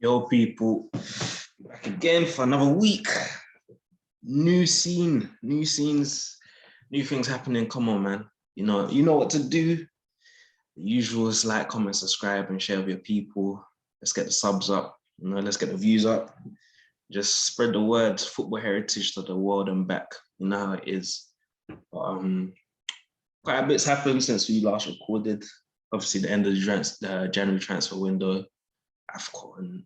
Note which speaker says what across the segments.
Speaker 1: Yo, people, back again for another week. New scene, new scenes, new things happening. Come on, man. You know what to do. The usual is like, comment, subscribe, and share with your people. Let's get the subs up. Let's get the views up. Just spread the word, football heritage to the world and back. You know how it is. But, quite a bit's happened since we last recorded. Obviously, the end of the January transfer window, Afcon,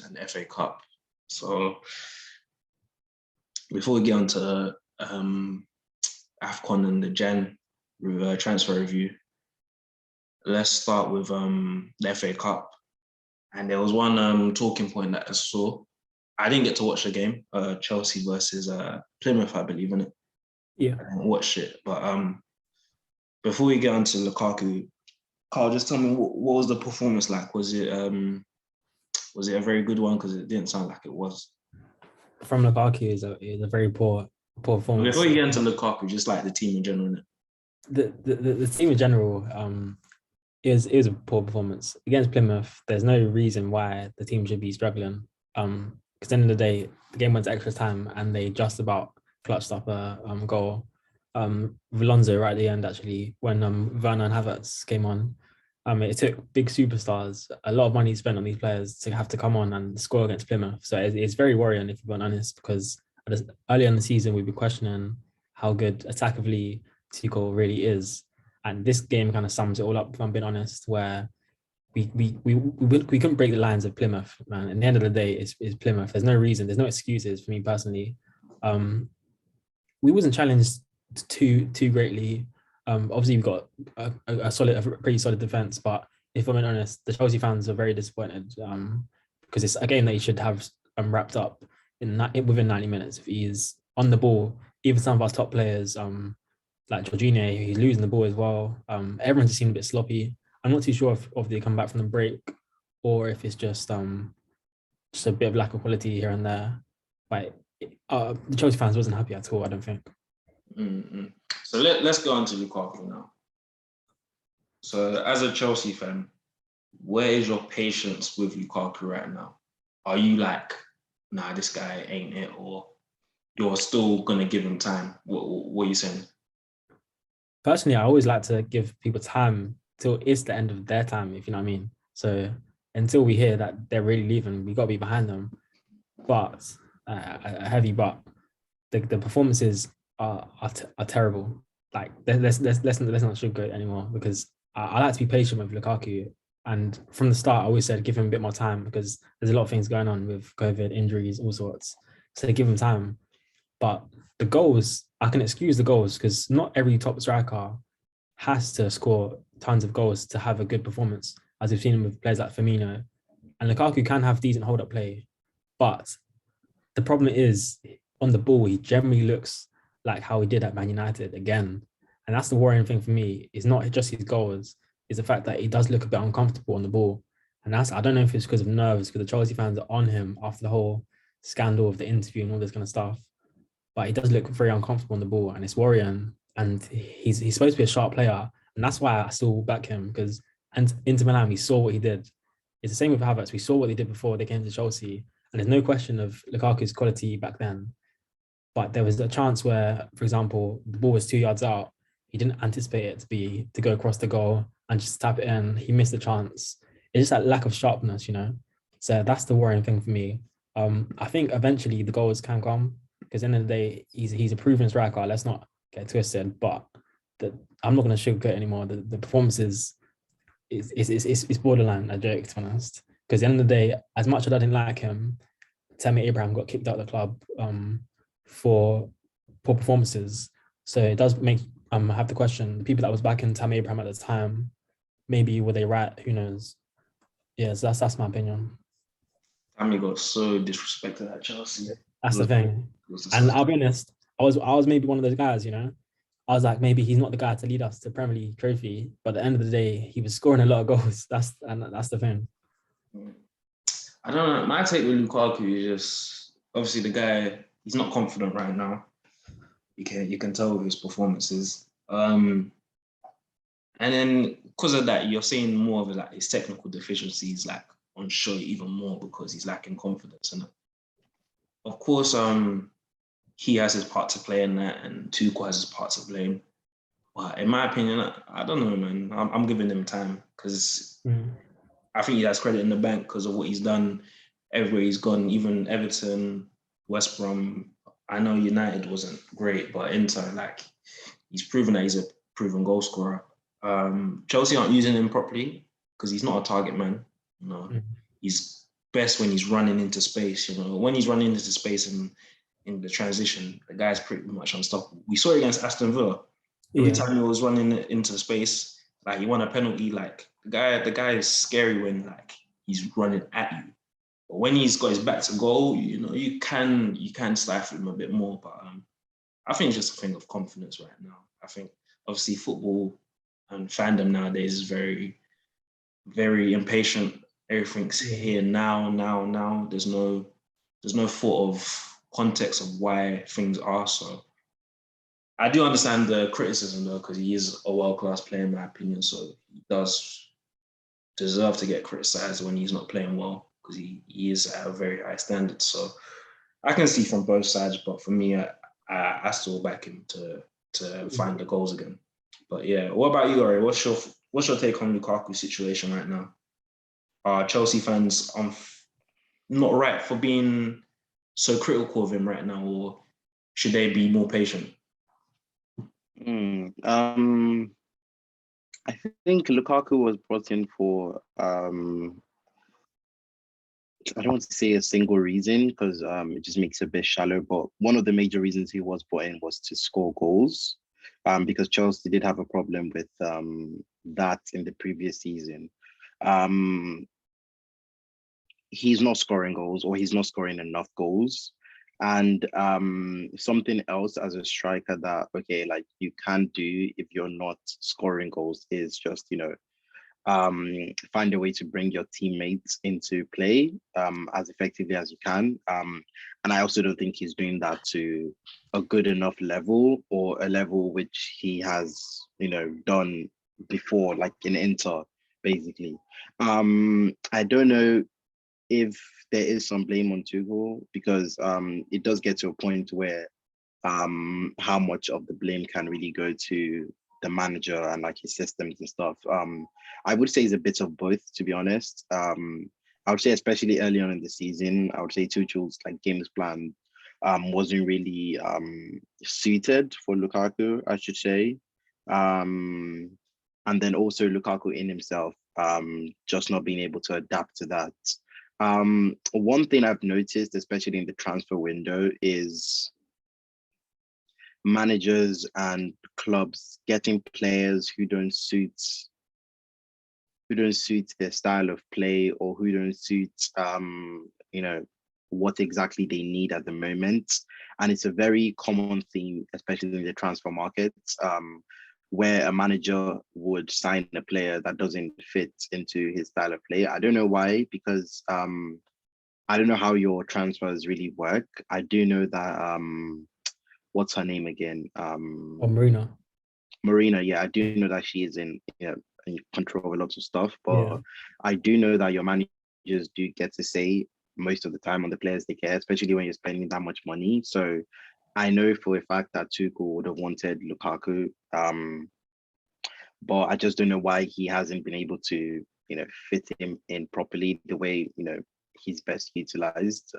Speaker 1: and the FA Cup. So before we get on to Afcon and the Jan transfer review, let's start with the FA Cup. And there was one talking point that I saw. I didn't get to watch the game, Chelsea versus Plymouth, I believe, in it.
Speaker 2: Yeah.
Speaker 1: I didn't watch it. But before we get on to Lukaku, Carl, just tell me what was the performance like? Was it a very good one? Because it didn't sound like it was.
Speaker 2: From Lukaku is a very poor performance.
Speaker 1: Before you get into Lukaku, just like the team in general, innit?
Speaker 2: The team in general is a poor performance against Plymouth. There's no reason why the team should be struggling. Because at the end of the day, the game went to extra time and they just about clutched up a goal. Alonso right at the end, actually, when Werner and Havertz came on. It took big superstars, a lot of money spent on these players to have to come on and score against Plymouth. So it's very worrying, if you're honest, because earlier in the season, we'd be questioning how good attackively Tuchel really is. And this game kind of sums it all up, if I'm being honest, where we couldn't break the lines of Plymouth, man. At the end of the day, it's Plymouth. There's no reason, there's no excuses for me personally. We wasn't challenged too greatly. Obviously, we've got a pretty solid defense, but if I'm being honest, the Chelsea fans are very disappointed because it's a game that he should have wrapped up within 90 minutes. If he's on the ball, even some of our top players, like Jorginho, he's losing the ball as well. Everyone's just seemed a bit sloppy. I'm not too sure if they come back from the break or if it's just a bit of lack of quality here and there. But the Chelsea fans wasn't happy at all, I don't think.
Speaker 1: Mm-hmm. So let's go on to Lukaku now. So as a Chelsea fan, where is your patience with Lukaku right now? Are you like, nah, this guy ain't it, or you're still gonna give him time? What are you saying?
Speaker 2: Personally, I always like to give people time till it's the end of their time, if you know what I mean. So until we hear that they're really leaving, we gotta be behind them. But a heavy but. The performances are terrible. Like let's not sugarcoat anymore, because I like to be patient with Lukaku. And from the start, I always said give him a bit more time because there's a lot of things going on with COVID, injuries, all sorts. So give him time. But the goals, I can excuse the goals because not every top striker has to score tons of goals to have a good performance, as we've seen with players like Firmino. And Lukaku can have decent hold-up play. But the problem is, on the ball, he generally looks like how he did at Man United again. And that's the worrying thing for me. It's not just his goals, it's the fact that he does look a bit uncomfortable on the ball. And I don't know if it's because of nerves, because the Chelsea fans are on him after the whole scandal of the interview and all this kind of stuff. But he does look very uncomfortable on the ball, and it's worrying. And he's supposed to be a sharp player. And that's why I still back him, because Inter Milan, we saw what he did. It's the same with Havertz. We saw what they did before they came to Chelsea. And there's no question of Lukaku's quality back then. But there was a chance where, for example, the ball was 2 yards out. He didn't anticipate it to go across the goal and just tap it in. He missed the chance. It's just that lack of sharpness, So that's the worrying thing for me. I think eventually the goals can come, because at the end of the day, he's a proven striker. Let's not get twisted. But I'm not going to sugarcoat anymore. The performance is borderline a joke, to be honest. Because at the end of the day, as much as I didn't like him, Tammy Abraham got kicked out of the club for poor performances. So it does make have the question, the people that was backing Tammy Abraham at the time, maybe were they right? Who knows? Yeah, so that's my opinion.
Speaker 1: Tammy got so disrespected at Chelsea.
Speaker 2: That's the thing. And I'll be honest, I was maybe one of those guys, I was like, maybe he's not the guy to lead us to Premier League trophy. But at the end of the day, he was scoring a lot of goals. That's the thing.
Speaker 1: I don't know. My take with Lukaku is just, obviously the guy, he's not confident right now. You can tell with his performances. And then because of that, you're seeing more of his technical deficiencies, like unsure even more because he's lacking confidence. And of course, he has his part to play in that, and Tuchel has his part to blame. But in my opinion, I don't know, man. I'm giving him time because I think he has credit in the bank because of what he's done everywhere he's gone, even Everton, West Brom. I know United wasn't great, but Inter, like, he's proven that he's a proven goal scorer. Chelsea aren't using him properly because he's not a target man. You know, he's best when he's running into space. You know, when he's running into space and in the transition, the guy's pretty much unstoppable. We saw it against Aston Villa. Every time he was running into space, like, he won a penalty. Like, the guy is scary when, like, he's running at you. But when he's got his back to goal, you know, you can stifle him a bit more. But I think it's just a thing of confidence right now. I think obviously football and fandom nowadays is very, very impatient. Everything's here now. There's no thought of context of why things are. So I do understand the criticism though, because he is a world-class player in my opinion. So he does deserve to get criticized when he's not playing well, because he is at a very high standard. So I can see from both sides, but for me, I still back him to find the goals again. But yeah, what about you, Ori? What's your take on Lukaku's situation right now? Are Chelsea fans not right for being so critical of him right now, or should they be more patient?
Speaker 3: I think Lukaku was brought in for I don't want to say a single reason because it just makes it a bit shallow, but one of the major reasons he was brought in was to score goals, because Chelsea did have a problem with that in the previous season. He's not scoring goals, or he's not scoring enough goals. And something else as a striker that, okay, like, you can't do if you're not scoring goals is just, you know, find a way to bring your teammates into play as effectively as you can. And I also don't think he's doing that to a good enough level, or a level which he has, you know, done before, like in Inter, basically. I don't know if there is some blame on Tuchel, because it does get to a point where how much of the blame can really go to the manager and like his systems and stuff. I would say it's a bit of both, to be honest. I would say especially early on in the season, I would say Tuchel's like games plan wasn't really suited for Lukaku, I should say. And then also Lukaku in himself just not being able to adapt to that. One thing I've noticed, especially in the transfer window, is managers and clubs getting players who don't suit their style of play, or who don't suit you know, what exactly they need at the moment. And it's a very common theme, especially in the transfer markets, where a manager would sign a player that doesn't fit into his style of play. I don't know why, because I don't know how your transfers really work. I do know that what's her name again?
Speaker 2: Marina.
Speaker 3: Marina, yeah, I do know that she is in control of a lot of stuff, but I do know that your managers do get to say most of the time on the players they get, especially when you're spending that much money. So I know for a fact that Tuchel would have wanted Lukaku, but I just don't know why he hasn't been able to, you know, fit him in properly the way, you know, he's best utilized.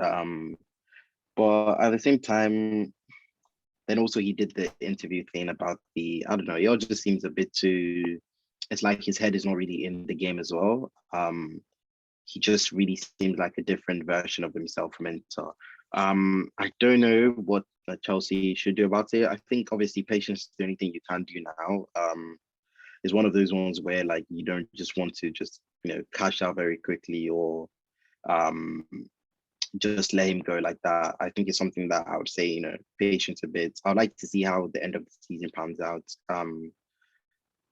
Speaker 3: But at the same time, then also he did the interview thing about I don't know, it all just seems a bit too, it's like his head is not really in the game as well. He just really seems like a different version of himself from Inter. I don't know what Chelsea should do about it. I think obviously patience is the only thing you can do now. It's one of those ones where like you don't just want to just, you know, cash out very quickly, or just let him go like that. I think it's something that I would say, you know, patience a bit. I'd like to see how the end of the season pans out.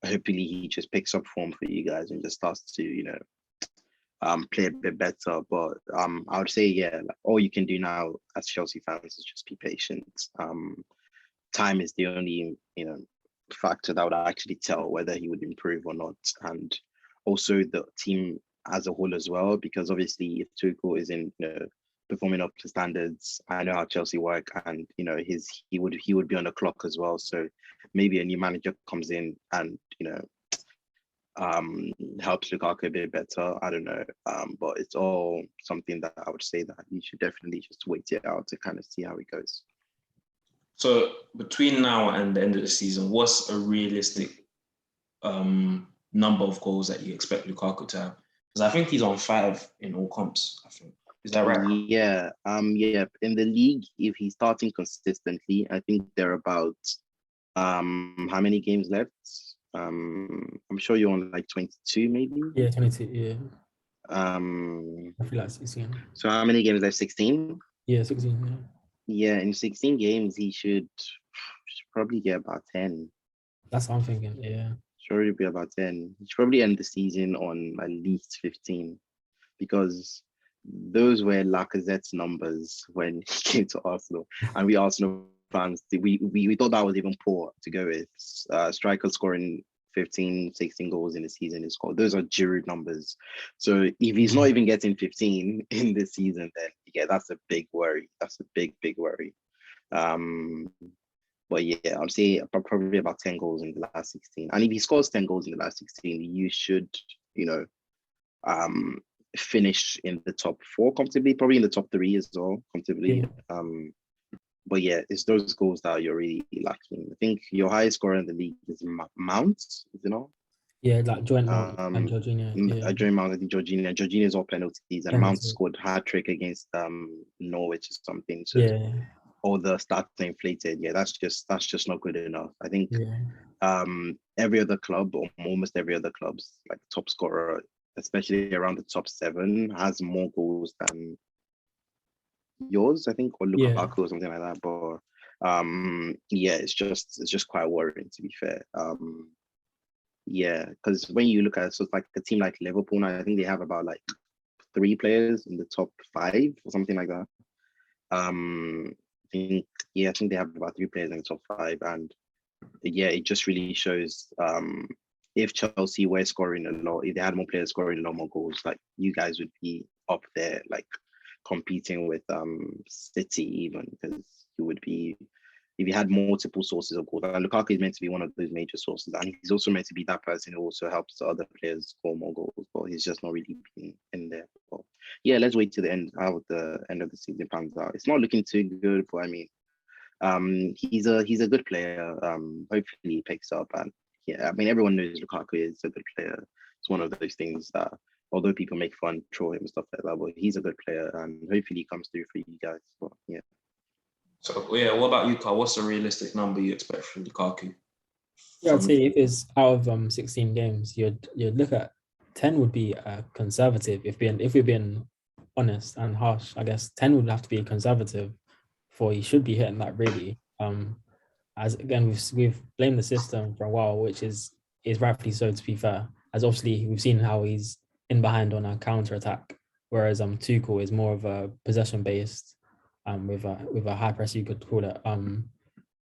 Speaker 3: Hopefully he just picks up form for you guys and just starts to, you know, play a bit better. But I would say, yeah, like, all you can do now as Chelsea fans is just be patient. Time is the only, you know, factor that would actually tell whether he would improve or not. And also the team as a whole as well, because obviously if Tuchel isn't, performing up to standards, I know how Chelsea work, and he would be on the clock as well. So maybe a new manager comes in and helps Lukaku a bit better. I don't know. But it's all something that I would say that you should definitely just wait it out to kind of see how it goes.
Speaker 1: So between now and the end of the season, what's a realistic number of goals that you expect Lukaku to have? Because I think he's on 5 in all comps, I think. Is that right?
Speaker 3: Yeah. Yeah. In the league, if he's starting consistently, I think they're about how many games left? I'm sure you're on like 22, maybe.
Speaker 2: Yeah, 22. Yeah.
Speaker 3: I
Speaker 2: feel like 16.
Speaker 3: So how many games left? 16?
Speaker 2: Yeah, 16. Yeah.
Speaker 3: Yeah, in 16 games, he should probably get about 10.
Speaker 2: That's what I'm thinking. Yeah.
Speaker 3: Should be about 10. He should probably end the season on at least 15, because those were Lacazette's numbers when he came to Arsenal, and we Arsenal fans, we thought that was even poor to go with. Striker scoring 15, 16 goals in the season is called. Those are Giroud numbers. So if he's not even getting 15 in this season, then yeah, that's a big worry. That's a big worry. But yeah, I'm saying probably about 10 goals in the last 16. And if he scores 10 goals in the last 16, you should, finish in the top 4 comfortably, probably in the top 3 as well, comfortably.
Speaker 2: Yeah.
Speaker 3: But yeah, it's those goals that you're really lacking. I think your highest scorer in the league is Mount, is it not?
Speaker 2: Yeah, like joint Mount and Jorginho. Yeah.
Speaker 3: Joint Mount, I think Jorginho. Jorginho's all penalties, and Mount scored hat-trick against Norwich or something. So
Speaker 2: yeah.
Speaker 3: all the stats are inflated. Yeah, that's just not good enough. I think every other club, or almost every other club's like top scorer, especially around the top 7, has more goals than yours, I think, or Lukaku or something like that. But it's just quite worrying, to be fair. Because when you look at it, so it's like a team like Liverpool now, I think they have about like 3 players in the top 5 or something like that. I think they have about 3 players in the top 5, and it just really shows if Chelsea were scoring a lot, if they had more players scoring a lot more goals, like you guys would be up there, like competing with City even, because you would be, if you had multiple sources of goals. And Lukaku is meant to be one of those major sources, and he's also meant to be that person who also helps the other players score more goals, but he's just not really been in there. But yeah, let's wait to the end, how the end of the season pans out. It's not looking too good, but I mean, he's a good player. Hopefully he picks up, and I mean, everyone knows Lukaku is a good player. It's one of those things that, although people make fun, troll him and stuff like that, but he's a good player, and hopefully he comes through for you guys. But yeah.
Speaker 1: So yeah, what about you, Carl? What's the realistic number you expect from Lukaku?
Speaker 2: Yeah, I'd say if it's out of 16 games, you'd look at 10 would be conservative. If we're being honest and harsh, I guess 10 would have to be conservative for he should be hitting that really. As again, we've blamed the system for a while, which is rightfully so, to be fair. As obviously we've seen how he's in behind on a counter attack, whereas Tuchel is more of a possession based, with a high press, you could call it.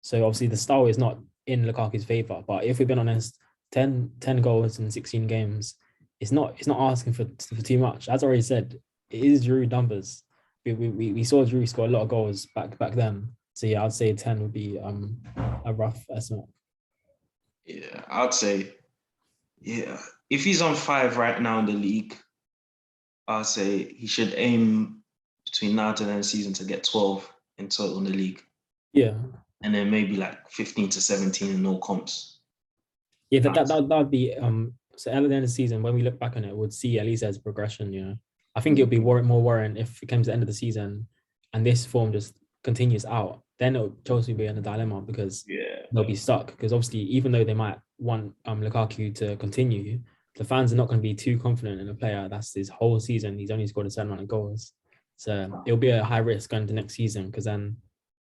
Speaker 2: So obviously the style is not in Lukaku's favor. But if we've been honest, 10 goals in 16 games, it's not asking for too much. As I already said, it is Giroud numbers. We saw Giroud score a lot of goals back then. So yeah, I'd say 10 would be a rough estimate.
Speaker 1: Yeah, I'd say, if he's on 5 right now in the league, I'd say he should aim between now to the end of the season to get 12 in total in the league.
Speaker 2: Yeah.
Speaker 1: And then maybe like 15 to 17 in all comps.
Speaker 2: Yeah, that would be so at the end of the season, when we look back on it, we'll see at least as progression, I think it would be more worrying if it comes to the end of the season and this form just continues out. Then Chelsea will be in a dilemma, because they'll be stuck. Because obviously, even though they might want Lukaku to continue, the fans are not going to be too confident in a player that's his whole season. He's only scored a certain amount of goals. So it'll be a high risk going to next season, because then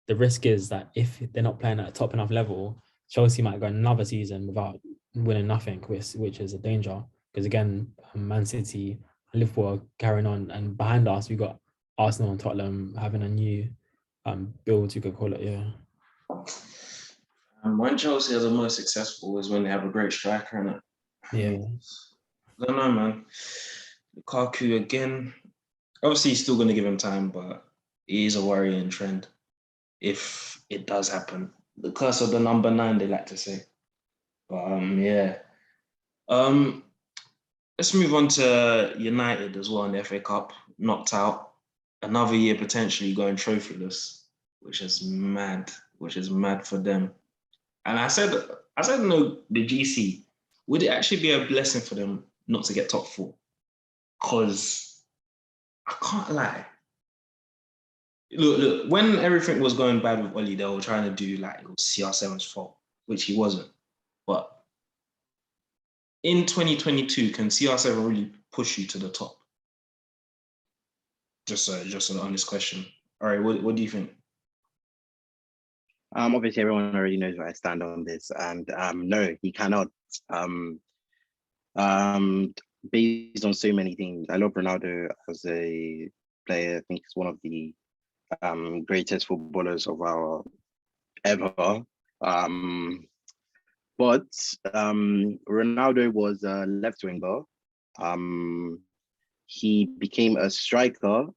Speaker 2: the risk is that if they're not playing at a top enough level, Chelsea might go another season without winning nothing, which is a danger. Because again, Man City and Liverpool are carrying on, and behind us, we've got Arsenal and Tottenham having a new build, you could call it,
Speaker 1: When Chelsea are the most successful is when they have a great striker in it.
Speaker 2: Yeah.
Speaker 1: I don't know, man. Lukaku again. Obviously, he's still going to give him time, but it is a worrying trend if it does happen. The curse of the number 9, they like to say. But yeah. Let's move on to United as well in the FA Cup. Knocked out. Another year potentially going trophyless, which is mad. Which is mad for them. And I said no, the GC, would it actually be a blessing for them not to get top 4? Because I can't lie. Look, when everything was going bad with Oli, they were trying to do like it was CR7's fault, which he wasn't. But in 2022, can CR7 really push you to the top? Just an honest question. All right, what do you think?
Speaker 3: Obviously, everyone already knows where I stand on this, and no, he cannot. Based on so many things, I love Ronaldo as a player. I think he's one of the greatest footballers of our ever. But Ronaldo was a left winger. He became a striker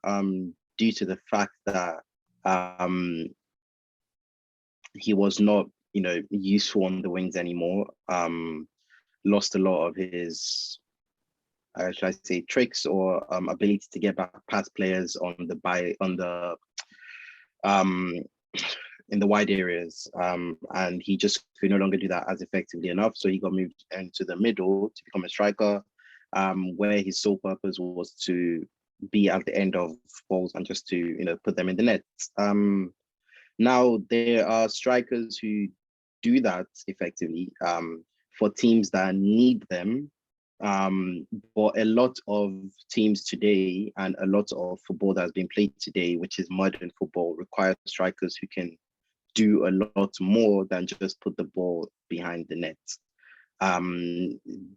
Speaker 3: due to the fact that he was not, useful on the wings anymore. Lost a lot of his, should I say, tricks or ability to get back past players in the wide areas, and he just could no longer do that as effectively enough. So he got moved into the middle to become a striker, where his sole purpose was to be at the end of balls and just to put them in the net. Now there are strikers who do that effectively for teams that need them. But a lot of teams today and a lot of football that has been played today, which is modern football, requires strikers who can do a lot more than just put the ball behind the net.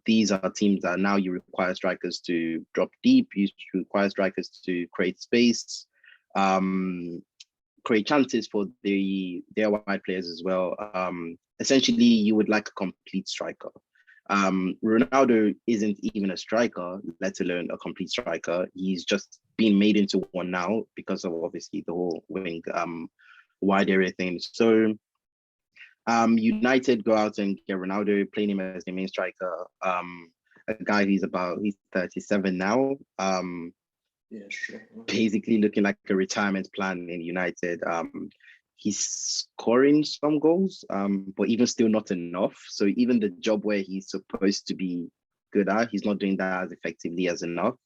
Speaker 3: These are teams that now you require strikers to drop deep, you require strikers to create space, create chances for their wide players as well. Essentially, you would like a complete striker. Ronaldo isn't even a striker, let alone a complete striker. He's just been made into one now because of obviously the whole wing wide area thing. So United go out and get Ronaldo, playing him as the main striker. A guy he's 37 now.
Speaker 1: Yeah, sure.
Speaker 3: Basically looking like a retirement plan in United. He's scoring some goals, but even still not enough. So even the job where he's supposed to be good at, he's not doing that as effectively as enough.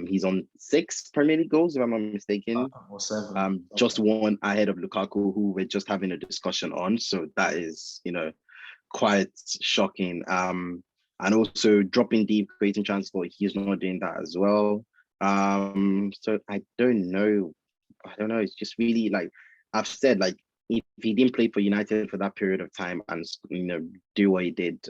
Speaker 3: He's on 6 Premier League goals, if I'm not mistaken.
Speaker 1: Or 7.
Speaker 3: Just one ahead of Lukaku, who we're just having a discussion on. So that is, quite shocking. And also dropping deep, creating transport, he's not doing that as well. So I don't know. It's just really like I've said, like if he didn't play for United for that period of time and do what he did,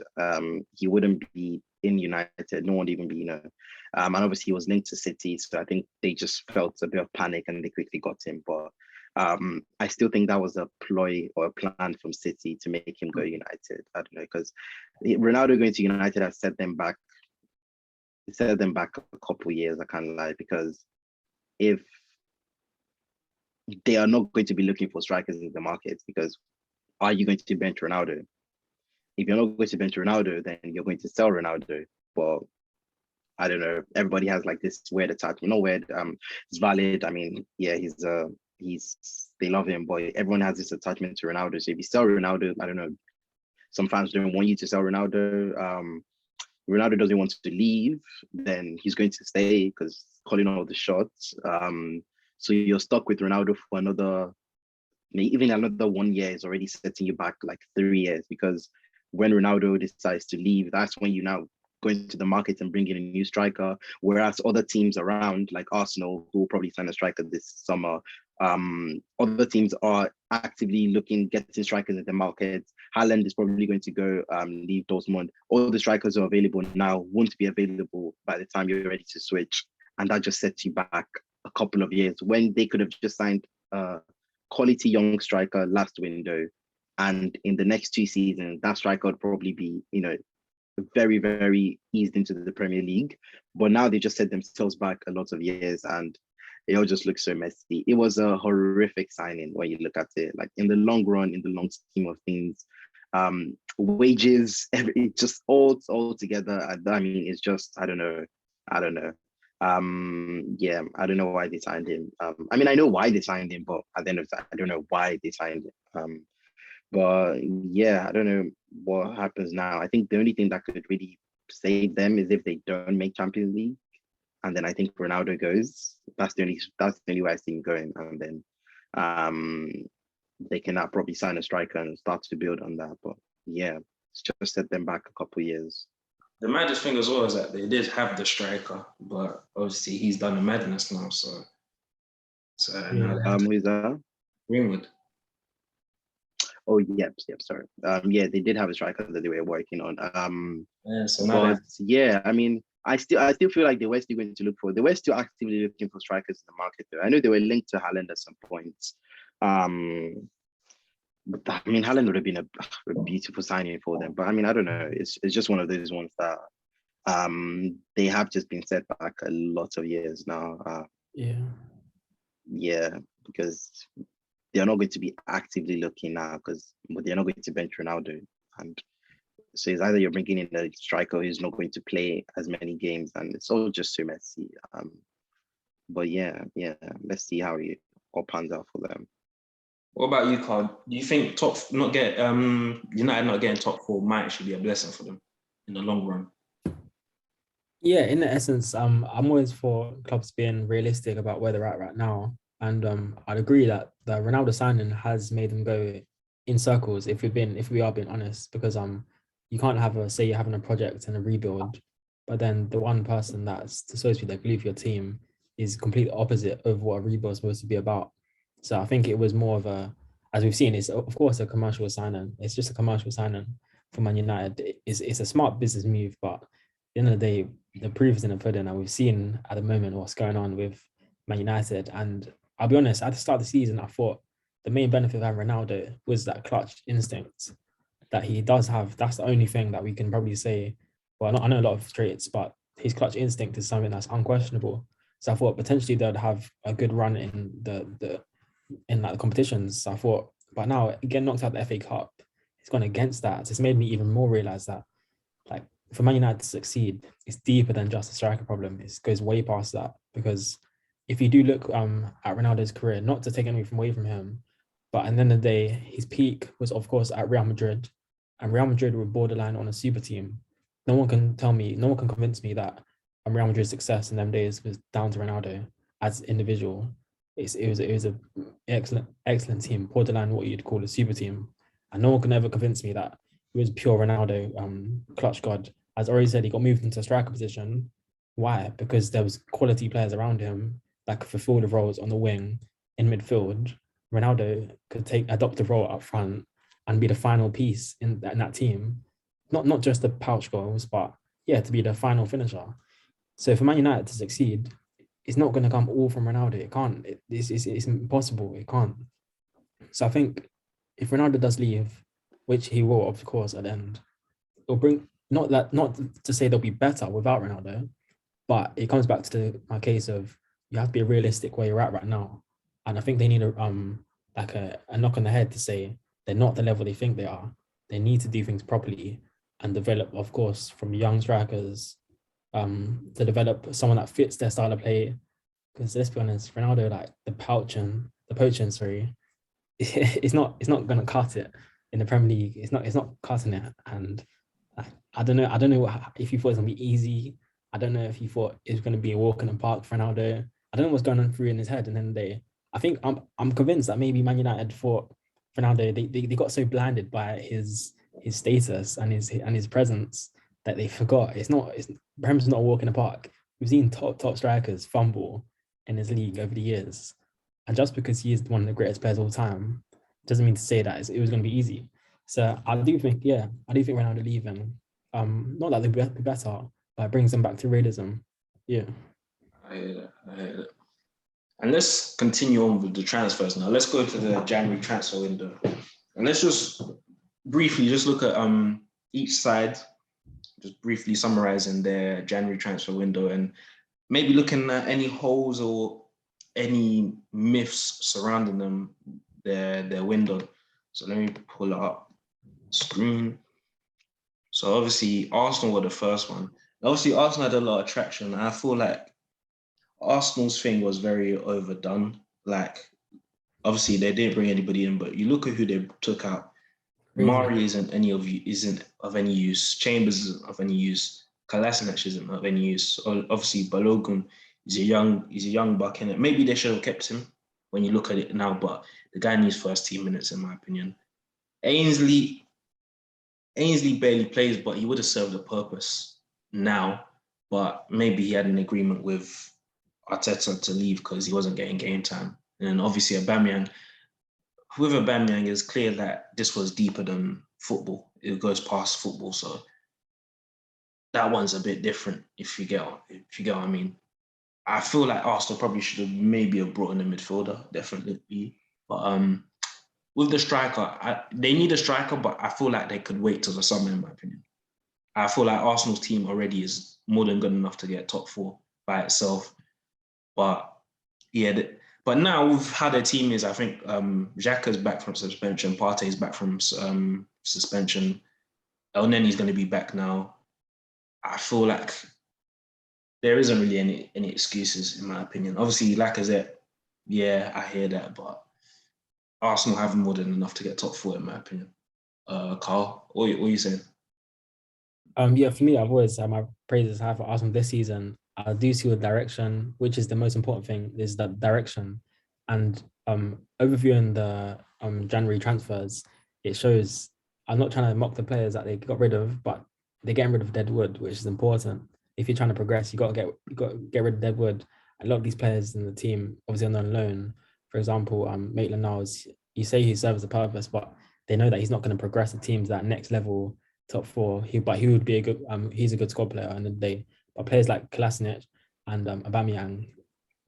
Speaker 3: he wouldn't be in United. No one would even be, and obviously he was linked to City, so I think they just felt a bit of panic and they quickly got him. But I still think that was a ploy or a plan from City to make him go United. I don't know, because Ronaldo going to United has set them back a couple of years. I can't lie, because if they are not going to be looking for strikers in the market, because are you going to bench Ronaldo? If you're not going to bench Ronaldo, then you're going to sell Ronaldo. But I don't know. Everybody has like this weird attachment. Not weird. It's valid. I mean, yeah, they love him, but everyone has this attachment to Ronaldo. So if you sell Ronaldo, I don't know. Some fans don't want you to sell Ronaldo. Ronaldo doesn't want to leave, then he's going to stay because calling all the shots. So you're stuck with Ronaldo for even another 1 year is already setting you back like 3 years, because when Ronaldo decides to leave, that's when you now go into the market and bring in a new striker. Whereas other teams around, like Arsenal, who will probably sign a striker this summer, other teams are actively getting strikers in the market. Haaland is probably going to go leave Dortmund. All the strikers who are available now won't be available by the time you're ready to switch. And that just sets you back a couple of years when they could have just signed a quality young striker last window. And in the next 2 seasons, that striker would probably be, very, very eased into the Premier League. But now they just set themselves back a lot of years, and it all just looks so messy. It was a horrific signing when you look at it. Like in the long run, in the long scheme of things, wages, it just all together. I mean, it's just I don't know. Yeah, I don't know why they signed him. I mean, I know why they signed him, but at the end of the time, I don't know why they signed him. But yeah, I don't know what happens now. I think the only thing that could really save them is if they don't make Champions League, and then I think Ronaldo goes. That's the only way I see him going, and then they can now probably sign a striker and start to build on that. But yeah, it's just set them back a couple of years.
Speaker 1: The maddest thing as well is that they did have the striker, but obviously he's done the madness now. So now
Speaker 3: Who is that?
Speaker 1: Greenwood.
Speaker 3: Oh, yep. Sorry. Yeah, they did have a striker that they were working on.
Speaker 1: Yeah, so now
Speaker 3: but yeah, I mean, I still feel like they were still going to look for. They were still actively looking for strikers in the market. Though I know they were linked to Haaland at some point. But I mean, Haaland would have been a beautiful signing for them. But I mean, I don't know. It's just one of those ones that they have just been set back a lot of years now. Yeah, because they're not going to be actively looking now because they're not going to bench Ronaldo. And so it's either you're bringing in a striker who's not going to play as many games, and it's all just so messy. But yeah, let's see how it all pans out for them.
Speaker 1: What about you, Carl? Do you think United not getting top 4 might actually be a blessing for them in the long run?
Speaker 2: Yeah, in the essence, I'm always for clubs being realistic about where they're at right now. And I'd agree that the Ronaldo signing has made them go in circles if we are being honest, because you can't say you're having a project and a rebuild, but then the one person that's supposed to be the glue for your team is completely opposite of what a rebuild is supposed to be about. So I think it was more of as we've seen, it's of course a commercial signing. It's just a commercial signing for Man United. It's a smart business move, but at the end of the day, the proof is in the pudding, and we've seen at the moment what's going on with Man United. And I'll be honest, at the start of the season, I thought the main benefit of having Ronaldo was that clutch instinct that he does have. That's the only thing that we can probably say. Well, I know a lot of traits, but his clutch instinct is something that's unquestionable. So I thought potentially they'd have a good run in the competitions. So I thought, but now getting knocked out the FA Cup, it's gone against that. So it's made me even more realize that, like, for Man United to succeed, it's deeper than just a striker problem. It goes way past that, because if you do look at Ronaldo's career, not to take anything away from him, but at the end of the day, his peak was, of course, at Real Madrid, and Real Madrid were borderline on a super team. No one can convince me that Real Madrid's success in them days was down to Ronaldo as an individual. It was an excellent team, borderline what you'd call a super team, and no one can ever convince me that it was pure Ronaldo, clutch god. As already said, he got moved into a striker position. Why? Because there was quality players around him that could fulfill the roles on the wing in midfield. Ronaldo could adopt a role up front and be the final piece in that team. Not just the pouch goals, but yeah, to be the final finisher. So for Man United to succeed, it's not going to come all from Ronaldo. It can't. It's impossible. It can't. So I think if Ronaldo does leave, which he will, of course, at the end, it'll bring not to say they'll be better without Ronaldo, but it comes back to my case of you have to be realistic where you're at right now. And I think they need a knock on the head to say they're not the level they think they are. They need to do things properly and develop, of course, from young strikers, to develop someone that fits their style of play. Because let's be honest, Ronaldo, like the poaching, it's not going to cut it in the Premier League. It's not cutting it. And I don't know if you thought it was gonna be easy. I don't know if you thought it was going to be a walk in the park for Ronaldo. I don't know what's going on through in his head. And then I think I'm convinced that maybe Man United thought Ronaldo, they got so blinded by his status and his presence that they forgot Prem's not a walk in the park. We've seen top strikers fumble in his league over the years, and just because he is one of the greatest players of all time doesn't mean to say that it was going to be easy. So I do think Ronaldo leaving, not that they'll be better, but it brings them back to realism. Yeah,
Speaker 1: I hear that. And let's continue on with the transfers now. Let's go to the January transfer window, and let's just briefly look at each side. just briefly summarizing their January transfer window and maybe looking at any holes or any myths surrounding them, their window. So let me pull it up. Screen. So obviously Arsenal were the first one. Obviously Arsenal had a lot of traction. I feel like Arsenal's thing was very overdone. Like obviously they didn't bring anybody in, but you look at who they took out.
Speaker 2: Crazy.
Speaker 1: Mari isn't of any use. Chambers isn't of any use. Kolasinac isn't of any use. Obviously Balogun is a young buck in it. Maybe they should have kept him when you look at it now, but the guy needs first team minutes in my opinion. Ainsley barely plays, but he would have served a purpose now. But maybe he had an agreement with Arteta to leave because he wasn't getting game time. And then obviously Aubameyang, with Aubameyang, it's clear that this was deeper than football. It goes past football, so that one's a bit different. If you get what I mean. I feel like Arsenal probably should have maybe brought in a midfielder, definitely. But with the striker, they need a striker, but I feel like they could wait till the summer, in my opinion. I feel like Arsenal's team already is more than good enough to get top 4 by itself. But yeah, but now with how their team is, I think Xhaka's back from suspension, Partey's back from suspension, El Nenny's going to be back now. I feel like there isn't really any excuses, in my opinion. Obviously, Lacazette, yeah, I hear that, but Arsenal have more than enough to get top 4, in my opinion. Carl, what are you saying?
Speaker 2: Yeah, for me, I've always had my praises high for Arsenal this season. I do see the direction, which is the most important thing, is the direction. And overviewing the January transfers, it shows, I'm not trying to mock the players that they got rid of, but they're getting rid of deadwood, which is important. If you're trying to progress, you got to get rid of deadwood. A lot of these players in the team, obviously on loan, for example, Maitland-Niles, you say he serves a purpose, but they know that he's not going to progress the team to that next level, top 4. But he would be a good, he's a good squad player in the day. But players like Kolasinac and Aubameyang,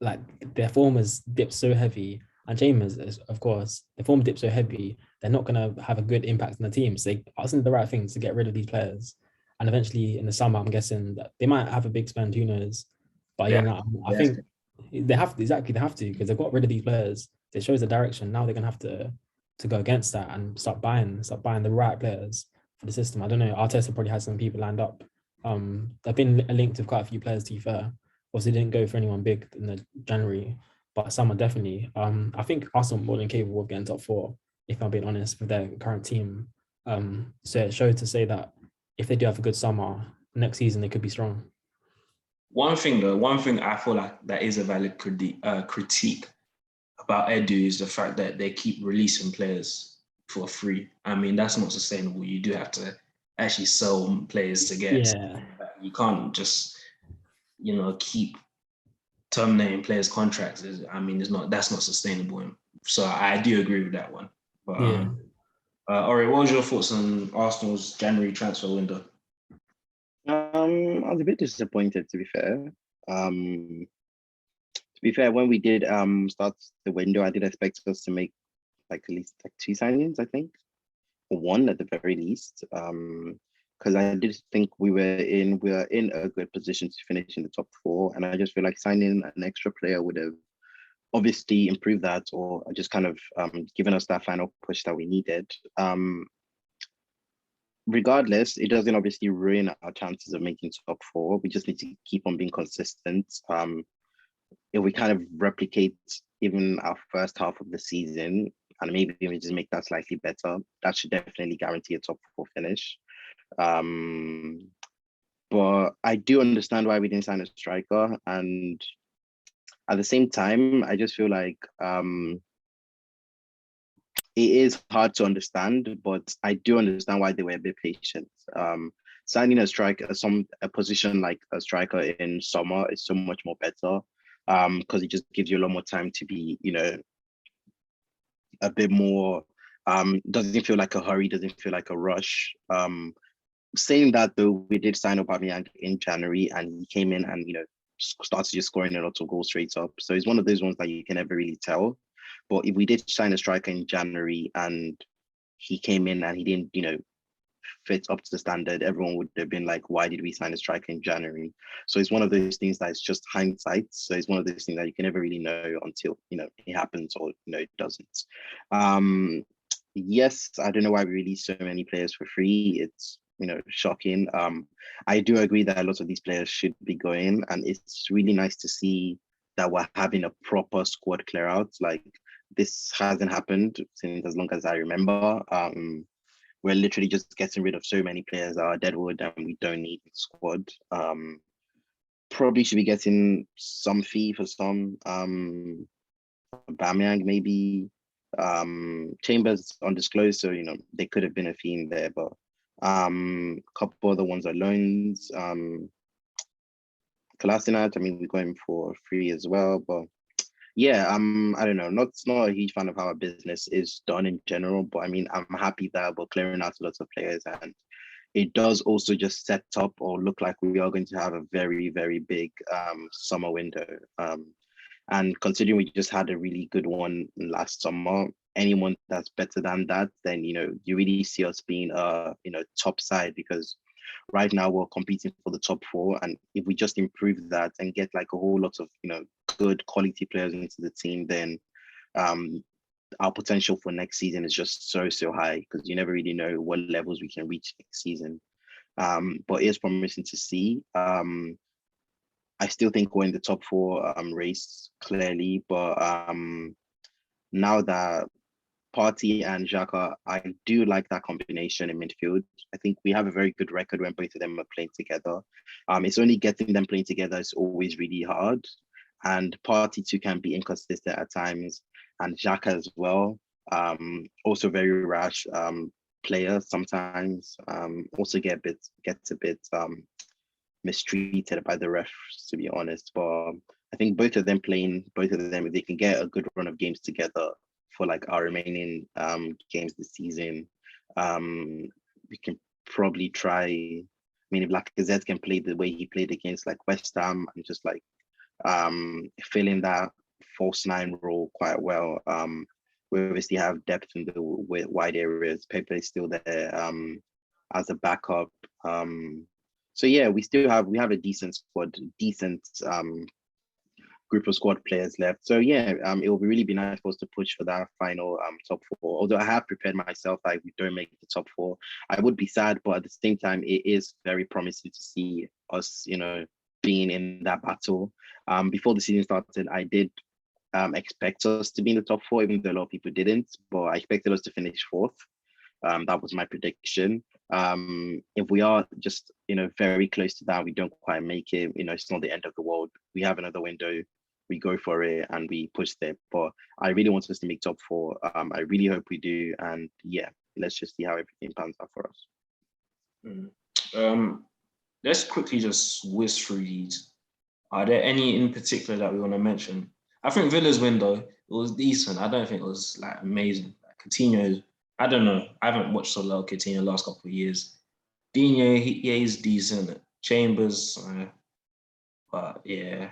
Speaker 2: like their form has dipped so heavy, and Chambers, of course, the form dipped so heavy, they're not going to have a good impact on the team. So they are the right things to get rid of these players. And eventually in the summer, I'm guessing that they might have a big spend, who knows? But yeah, no, I think they have to, because they've got rid of these players. It shows the direction. Now they're going to have to go against that and start buying the right players for the system. I don't know, Arteta probably has some people lined up. They've been linked with quite a few players, to be fair. Obviously, didn't go for anyone big in the January, but some are definitely. I think Arsenal more than capable of getting top 4, if I'm being honest, with their current team. So it showed to say that if they do have a good summer, next season they could be strong.
Speaker 1: One thing I feel like that is a valid critique about Edu is the fact that they keep releasing players for free. I mean, that's not sustainable. You do have to actually sell players to get.
Speaker 2: Yeah.
Speaker 1: You can't just, keep terminating players' contracts. I mean, that's not sustainable. So I do agree with that one. But
Speaker 2: Yeah.
Speaker 1: Ori, what was your thoughts on Arsenal's January transfer window?
Speaker 3: I was a bit disappointed, to be fair. When we did start the window, I did expect us to make at least 2 signings, I think, or 1 at the very least. Because I did think we were in a good position to finish in the top 4, and I just feel like signing an extra player would have obviously improved that, or just kind of given us that final push that we needed. Regardless, it doesn't obviously ruin our chances of making top 4. We just need to keep on being consistent. If we kind of replicate even our first half of the season, and maybe we just make that slightly better, that should definitely guarantee a top 4 finish. But I do understand why we didn't sign a striker, and at the same time, I just feel like it is hard to understand, but I do understand why they were a bit patient. Signing a striker, a position like a striker in summer is so much more better, because it just gives you a lot more time to be, a bit more. Doesn't feel like a hurry, doesn't feel like a rush. Saying that though, we did sign Aubameyang in January, and he came in and started just scoring a lot of goals straight up. So it's one of those ones that you can never really tell. But if we did sign a striker in January and he came in and he didn't, fit up to the standard, everyone would have been like, why did we sign a striker in January? So it's one of those things that is just hindsight. So it's one of those things that you can never really know until, it happens or, it doesn't. Yes, I don't know why we release so many players for free. It's, shocking. I do agree that a lot of these players should be going, and it's really nice to see that we're having a proper squad clear out. Like, this hasn't happened since as long as I remember. We're literally just getting rid of so many players that are deadwood and we don't need in the squad. Probably should be getting some fee for some. Bamyang maybe. Chambers undisclosed, so they could have been a fee in there, but a couple other ones are loans. Kolasinac, we're going for free as well, but yeah, I don't know. Not a huge fan of how our business is done in general, but I'm happy that we're clearing out lots of players, and it does also just set up or look like we are going to have a very, very big summer window. And considering we just had a really good one last summer, anyone that's better than that, then you really see us being top side, because right now we're competing for the top 4, and if we just improve that and get like a whole lot of good quality players into the team, then our potential for next season is just so high, because you never really know what levels we can reach next season. But it's promising to see. I still think we're in the top 4 race clearly, but now that Partey and Xhaka, I do like that combination in midfield. I think we have a very good record when both of them are playing together. It's only getting them playing together is always really hard. And Partey too can be inconsistent at times, and Xhaka as well. Also very rash player sometimes. Also gets a bit mistreated by the refs, to be honest. But I think both of them, if they can get a good run of games together for like our remaining games this season, we can probably try. If Lacazette can play the way he played against like West Ham and just like filling that false 9 role quite well. We obviously have depth in the wide areas. Pepe is still there as a backup. So yeah, we have a decent squad, group of squad players left. So yeah, it will really be nice for us to push for that final top 4. Although I have prepared myself that if we don't make the top 4, I would be sad, but at the same time, it is very promising to see us, being in that battle. Before the season started, I did expect us to be in the top 4, even though a lot of people didn't, but I expected us to finish 4th. That was my prediction. If we are just, very close to that, we don't quite make it, it's not the end of the world. We have another window, we go for it and we push there. But I really want us to make top 4. I really hope we do. And yeah, let's just see how everything pans out for us.
Speaker 1: Let's quickly just whiz through these. Are there any in particular that we want to mention? I think Villa's window, it was decent. I don't think it was like amazing. Like Coutinho, I don't know. I haven't watched a lot of Coutinho the last couple of years. Digne, he's decent. Chambers, but yeah.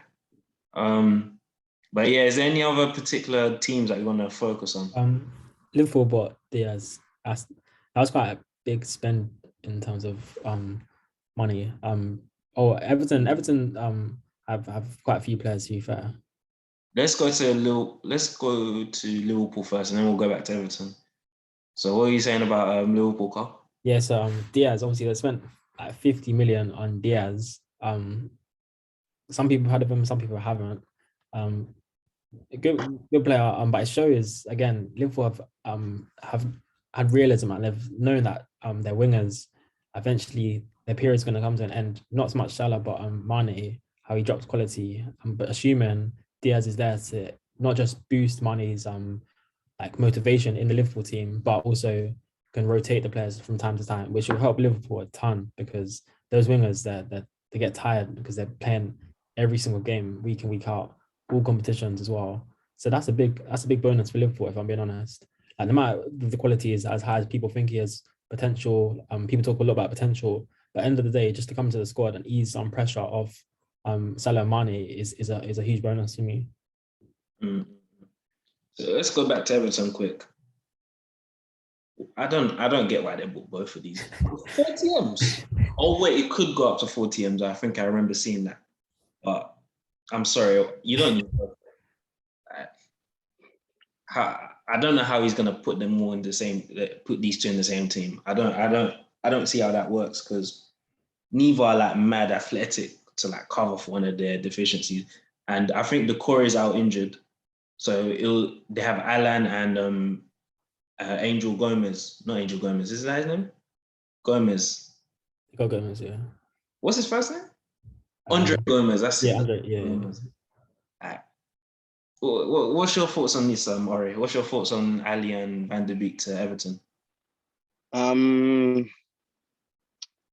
Speaker 1: But yeah, is there any other particular teams that you want to focus on?
Speaker 2: Liverpool bought Diaz. That was quite a big spend in terms of money. Everton have quite a few players, to be fair.
Speaker 1: Let's go to Liverpool first, and then we'll go back to Everton. So what are you saying about Liverpool, Carl?
Speaker 2: Yeah, so Diaz, obviously they spent like 50 million on Diaz. Some people heard of him, some people haven't. A good player, but it shows again, Liverpool have had realism, and they've known that their wingers eventually their period's going to come to an end. Not so much Salah, but Mane, how he drops quality. But assuming Diaz is there to not just boost Mane's like motivation in the Liverpool team, but also can rotate the players from time to time, which will help Liverpool a ton, because those wingers they get tired because they're playing every single game, week in, week out, all competitions as well. So that's a big bonus for Liverpool, if I'm being honest. And no matter the quality is as high as people think he has potential, people talk a lot about potential, but at the end of the day, just to come to the squad and ease some pressure of Salah and Mane is a huge bonus to me.
Speaker 1: So let's go back to Everton quick. I don't get why they bought both of these. 4 TMs. Oh wait, it could go up to 4 TMs. I think I remember seeing that. But I'm sorry, you don't need both. I don't know how he's gonna put them all in the same. Put these two in the same team. I don't see how that works because neither are like mad athletic to like cover for one of their deficiencies. And I think the core is out injured, so they have Alan and Angel Gomez. Not Angel Gomez. Is that his name? Gomez.
Speaker 2: Gomez, yeah.
Speaker 1: What's his first name? Andre Gomez. That's
Speaker 2: yeah,
Speaker 1: it.
Speaker 2: Andre, yeah.
Speaker 1: Gomez. Right. What's your thoughts on this, Ori? What's your thoughts on Ali and Van der Beek to Everton?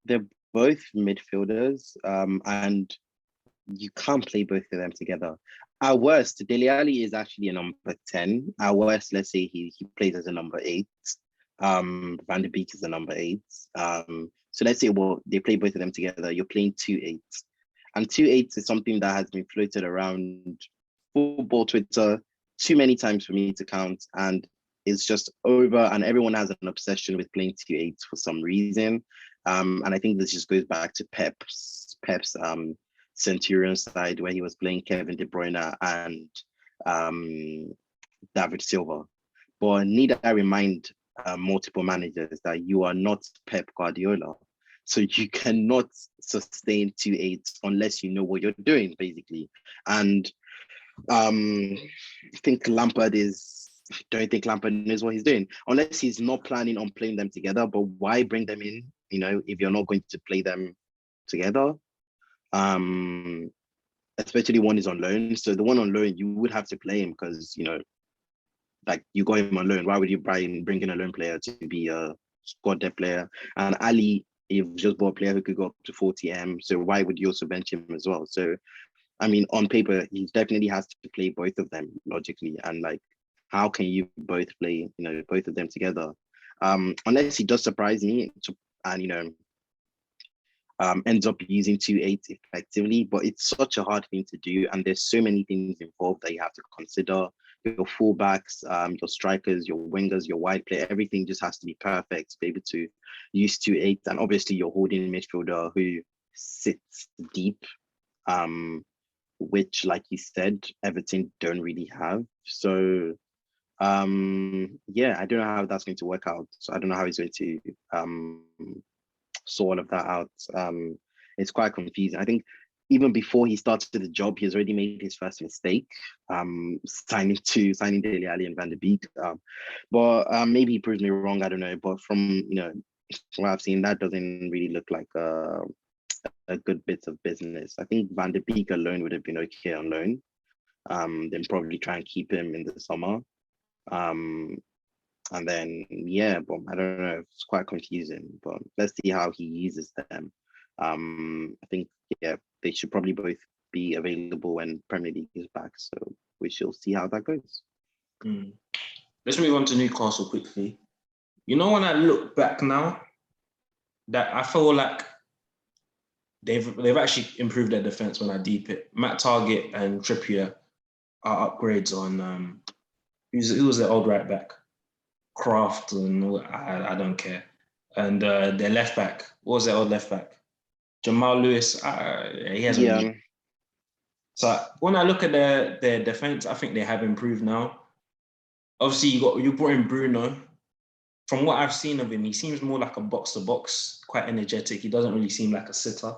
Speaker 3: They're both midfielders, and you can't play both of them together. At worst, Dele Alli is actually a number 10. At worst, let's say he plays as a number 8. Van der Beek is a number 8. So let's say, well, they play both of them together. You're playing 2-8s. And 2-8s is something that has been floated around football Twitter too many times for me to count. And it's just over. And everyone has an obsession with playing 2-8s for some reason. And I think this just goes back to Pep's Centurion side where he was playing Kevin De Bruyne and David Silva. But need I remind multiple managers that you are not Pep Guardiola. So you cannot sustain 2-8s unless you know what you're doing, basically. And I don't think Lampard knows what he's doing, unless he's not planning on playing them together. But why bring them in, if you're not going to play them together? Especially one is on loan. So the one on loan, you would have to play him because, like you got him on loan. Why would you bring in a loan player to be a squad depth player? And Ali, you've just bought a player who could go up to 40M. So why would you also bench him as well? So, I mean, on paper, he definitely has to play both of them logically. And like, how can you both play, both of them together? Unless he does surprise me and, ends up using 2-8s effectively, but it's such a hard thing to do. And there's so many things involved that you have to consider. Your fullbacks, your strikers, your wingers, your wide player, everything just has to be perfect to be able to use 2-8. And obviously your holding midfielder who sits deep, which, like you said, Everton don't really have. So I don't know how that's going to work out. So I don't know how he's going to sort all of that out. It's quite confusing. I think even before he started the job, he's already made his first mistake, signing Dele Alli and Van der Beek. But maybe he proves me wrong. I don't know. But from what I've seen, that doesn't really look like a good bit of business. I think Van der Beek alone would have been okay on loan. Then probably try and keep him in the summer. And then, but I don't know, it's quite confusing, but let's see how he uses them. I think, they should probably both be available when Premier League is back. So we shall see how that goes.
Speaker 1: Let's move on to Newcastle quickly. When I look back now, that I feel like they've actually improved their defense when I deep it. Matt Target and Trippier are upgrades on who was the old right back? Kraft and I don't care. And their left back, what was their old left back? Jamal Lewis, he hasn't. Really. So when I look at their defense, I think they have improved now. Obviously, you brought in Bruno. From what I've seen of him, he seems more like a box-to-box, quite energetic. He doesn't really seem like a sitter.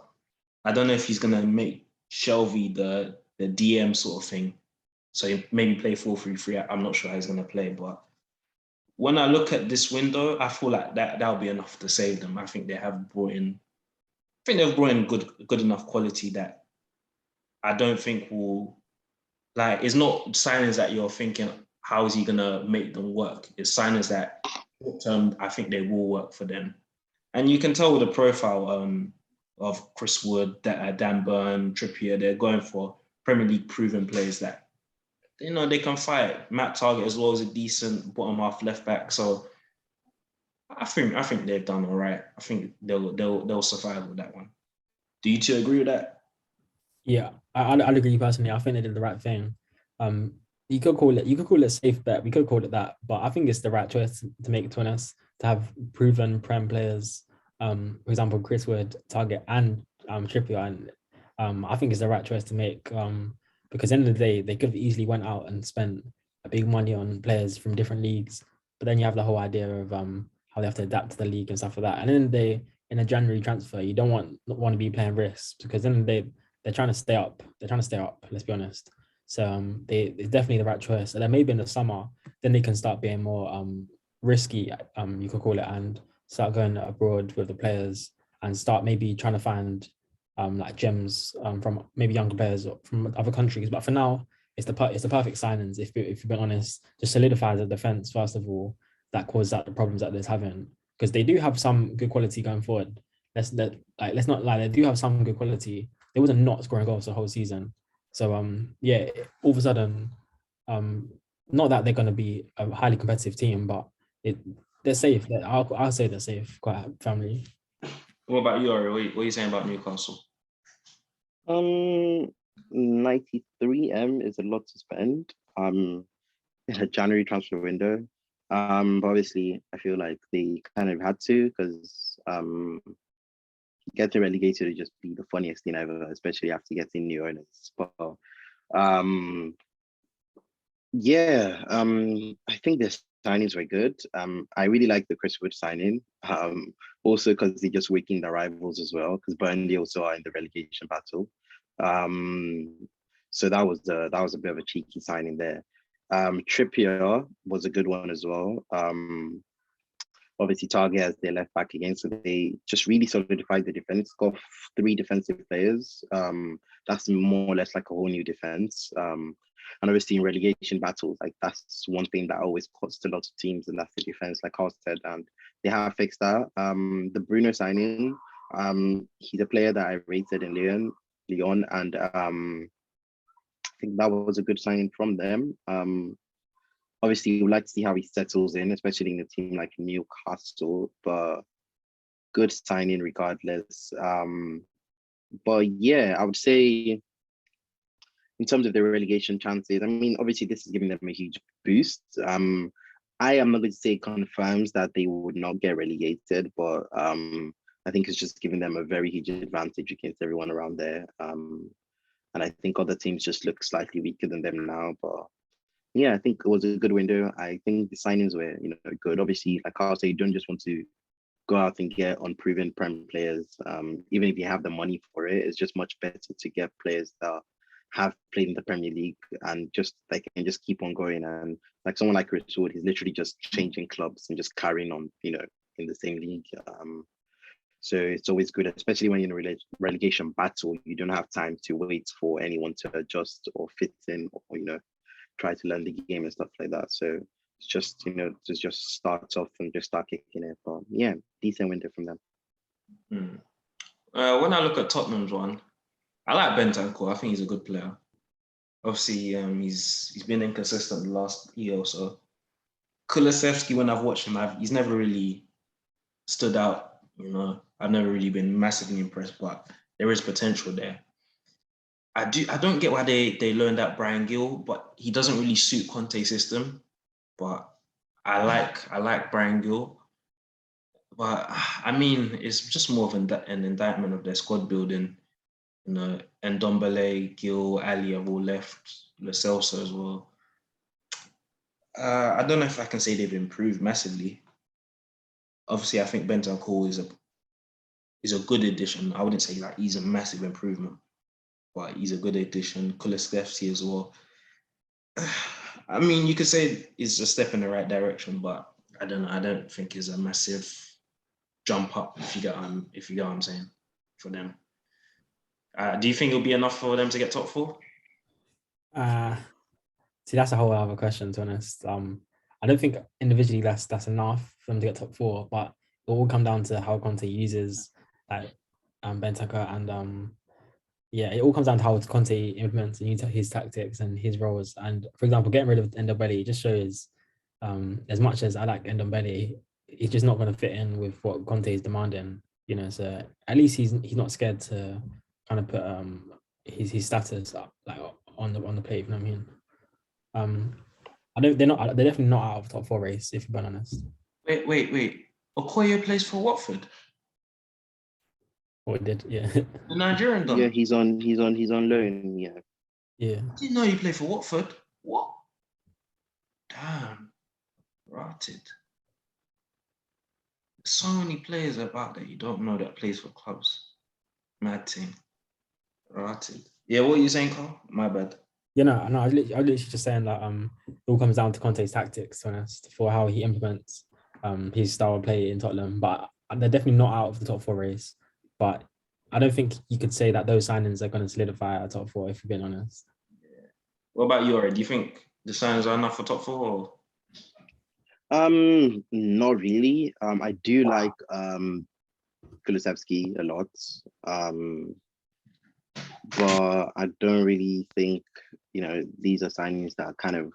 Speaker 1: I don't know if he's gonna make Shelvey the DM sort of thing. So maybe play 4-3-3. I'm not sure how he's gonna play, but when I look at this window, I feel like that'll be enough to save them. I think they've brought in good enough quality that I don't think will, like, it's not signings that you're thinking, how is he gonna make them work? It's signings that short term, I think they will work for them. And you can tell with the profile of Chris Wood, Dan Burn, Trippier, they're going for Premier League proven players that they can fight. Matt Target as well as a decent bottom half left back. So I think they've done all right. I think they'll survive with that one. Do you two agree with that?
Speaker 2: Yeah, I'd agree personally. I think they did the right thing. You could call it safe bet. We could call it that, but I think it's the right choice to make, to be honest. to have proven Prem players, for example, Chris Wood, Target, and Trippier, and I think it's the right choice to make, because at the end of the day, they could have easily went out and spent a big money on players from different leagues, but then you have the whole idea of how they have to adapt to the league and stuff like that. And then they, in a January transfer, you don't want to be playing risks, because then they're trying to stay up. They're trying to stay up. Let's be honest. So it's definitely the right choice. And then maybe in the summer, then they can start being more risky, you could call it, and start going abroad with the players and start maybe trying to find like gems from maybe younger players from other countries. But for now, it's the perfect signings. If you've been honest, just solidifies the defense first of all, that causes out the problems that they're having, because they do have some good quality going forward. Let's not lie, they do have some good quality. They wasn't not scoring goals the whole season. So yeah, all of a sudden, not that they're going to be a highly competitive team, but they're safe. I'll say they're safe, quite firmly.
Speaker 1: What about you, Ari? What are you saying about Newcastle?
Speaker 3: 93M is a lot to spend in a January transfer window. But obviously, I feel like they kind of had to, because getting relegated would just be the funniest thing ever, especially after getting new owners. But yeah, I think the signings were good. I really like the Chris Wood signing. Also because they're just waking the rivals as well, because Burnley also are in the relegation battle. So that was a bit of a cheeky signing there. Trippier was a good one as well. Obviously Target as their left back again, so they just really solidified the defense. Got 3 defensive players. That's more or less like a whole new defense. And obviously in relegation battles, like that's one thing that always costs a lot of teams, and that's the defense, like Carl said, and they have fixed that. The Bruno signing, he's a player that I rated in Lyon, and I think that was a good signing from them. Obviously, we'd like to see how he settles in, especially in a team like Newcastle, but good signing regardless. But yeah, I would say in terms of their relegation chances, I mean, obviously this is giving them a huge boost. I am not going to say it confirms that they would not get relegated, but I think it's just giving them a very huge advantage against everyone around there. And I think other teams just look slightly weaker than them now, but yeah, I think it was a good window. I think the signings were, good. Obviously, like Carl said, you don't just want to go out and get unproven Prem players. Even if you have the money for it, it's just much better to get players that have played in the Premier League and just like can just keep on going. And like someone like Chris Wood, he's literally just changing clubs and just carrying on, in the same league. So it's always good, especially when you're in a relegation battle. You don't have time to wait for anyone to adjust or fit in, or try to learn the game and stuff like that. So it's just to just start off and just start kicking it. But yeah, decent window from them.
Speaker 1: When I look at Tottenham's one, I like Bentancur. I think he's a good player. Obviously, he's been inconsistent the last year or so. Kulusevski, when I've watched him, he's never really stood out. I've never really been massively impressed, but there is potential there. I don't get why they learned that Brian Gill, but he doesn't really suit Conte's system. But I like Brian Gill. But I mean, it's just more of an indictment of their squad building. Ndombele, Gill, Ali have all left. Lo Celso as well. I don't know if I can say they've improved massively. Obviously, I think Bentancur is a good addition. I wouldn't say like he's a massive improvement, but he's a good addition. Kulusevski as well. I mean, you could say it's a step in the right direction, but I don't know. I don't think it's a massive jump up, if you get what I'm saying, for them. Do you think it'll be enough for them to get top 4?
Speaker 2: See, that's a whole other question, to be honest. I don't think individually that's enough for them to get top 4, but it will come down to how Conte uses Bentancur, and yeah, it all comes down to how Conte implements his tactics and his roles. And for example, getting rid of Ndombele just shows, as much as I like Ndombele, he's just not going to fit in with what Conte is demanding. So at least he's not scared to kind of put his status up, like on the plate. You know what I mean? They're definitely not out of top 4 race, if you're being honest.
Speaker 1: Wait. Okoye plays for Watford.
Speaker 2: What did, yeah.
Speaker 1: The Nigerian
Speaker 3: Yeah,
Speaker 1: done.
Speaker 3: he's on loan. Yeah.
Speaker 2: Yeah.
Speaker 1: I didn't know he played for Watford. What? Damn. Rotted. So many players about that you don't know that plays for clubs. Mad team. Rotted. Yeah, what are you saying, Carl? My bad.
Speaker 2: You know, I was literally just saying that it all comes down to Conte's tactics, to be honest, for how he implements his style of play in Tottenham. But they're definitely not out of the top four race. But I don't think you could say that those signings are going to solidify our top four, if you're being honest.
Speaker 1: What about you, Ori? Do you think the signs are enough for top four? Or?
Speaker 3: Not really. I do like Kulusevski a lot. But I don't really think, these are signings that kind of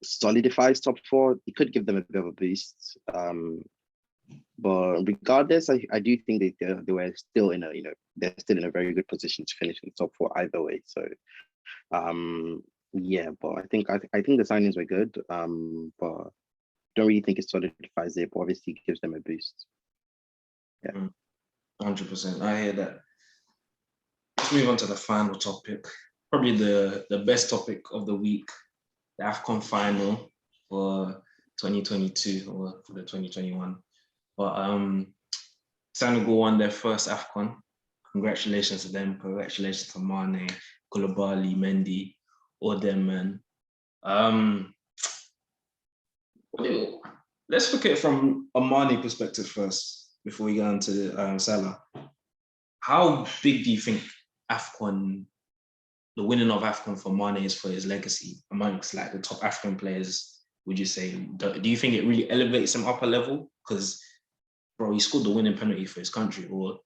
Speaker 3: solidifies top four. It could give them a bit of a boost. But regardless, I do think they were still in they're still in a very good position to finish in the top four either way. So yeah, but I think the signings were good. But don't really think it solidifies it, but obviously gives them a boost. Yeah.
Speaker 1: 100%. I hear that. Let's move on to the final topic. Probably the best topic of the week, the Afcon final for 2022 or for the 2021. But Senegal won their first Afcon. Congratulations to them. Congratulations to Mane, Koulibaly, Mendy, all them, man. Let's look at it from a Mane perspective first before we get into Salah. How big do you think Afcon, the winning of Afcon for Mane is for his legacy amongst like the top African players? Would you say? Do you think it really elevates him up a level? Because, bro, he scored the winning penalty for his country. Or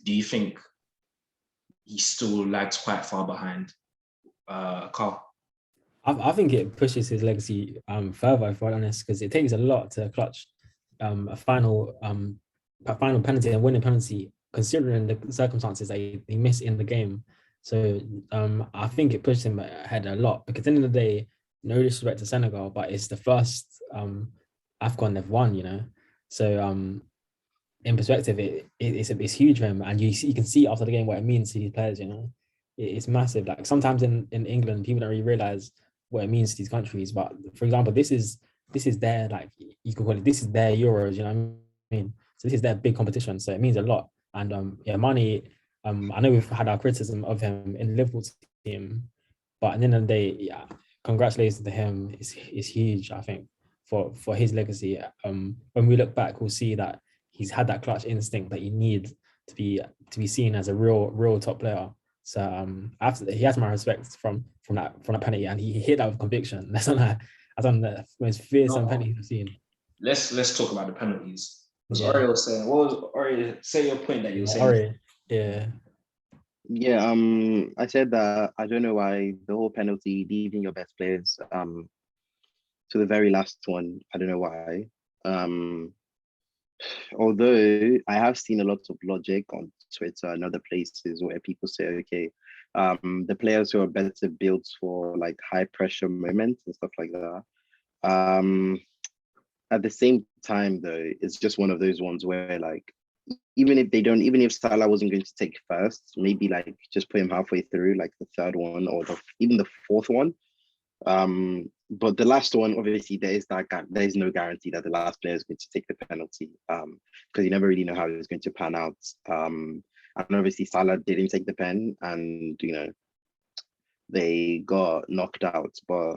Speaker 1: do you think he still lags quite far behind Carl?
Speaker 2: I think it pushes his legacy further, if I'm honest, because it takes a lot to clutch a final penalty and winning penalty, considering the circumstances that he missed in the game. So I think it pushed him ahead a lot, because at the end of the day, no disrespect to Senegal, but it's the first Afcon they've won, So in perspective, it's huge for him, and you can see after the game what it means to these players. It's massive. Like sometimes in England, people don't really realize what it means to these countries. But for example, this is their, like, you can call it, this is their Euros. You know what I mean? So this is their big competition. So it means a lot. And yeah, Mane. I know we've had our criticism of him in the Liverpool team, but at the end of the day, yeah, congratulations to him. It's huge, I think, for his legacy. When we look back, we'll see that he's had that clutch instinct that you need to be seen as a real top player. So he has my respect from that penalty, and he hit that with conviction. That's on the most fearsome penalty I've seen.
Speaker 1: Let's talk about the penalties. Because
Speaker 2: Yeah.
Speaker 1: Ori was saying, what was Ori? Say your point that you were saying.
Speaker 2: Ori, yeah.
Speaker 3: Yeah, I said that I don't know why the whole penalty, leaving your best players to the very last one. I don't know why. Although I have seen a lot of logic on Twitter and other places where people say, okay, the players who are better built for like high pressure moments and stuff like that. At the same time, though, it's just one of those ones where, like, even if Salah wasn't going to take first, maybe like just put him halfway through, like the third one or even the fourth one. But the last one, obviously, there is no guarantee that the last player is going to take the penalty, because you never really know how it's going to pan out. And obviously Salah didn't take the pen, and they got knocked out. But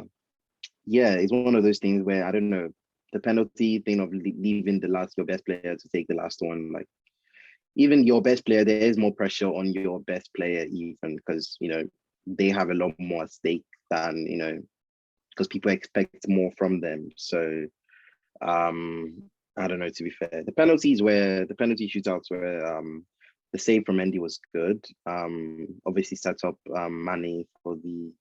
Speaker 3: yeah, it's one of those things where I don't know, the penalty thing of leaving your best player to take the last one, like, even your best player, there is more pressure on your best player, even because they have a lot more at stake than because people expect more from them. So I don't know, to be fair. The penalty shootouts were the save from Mendy was good. Obviously set up Manny for the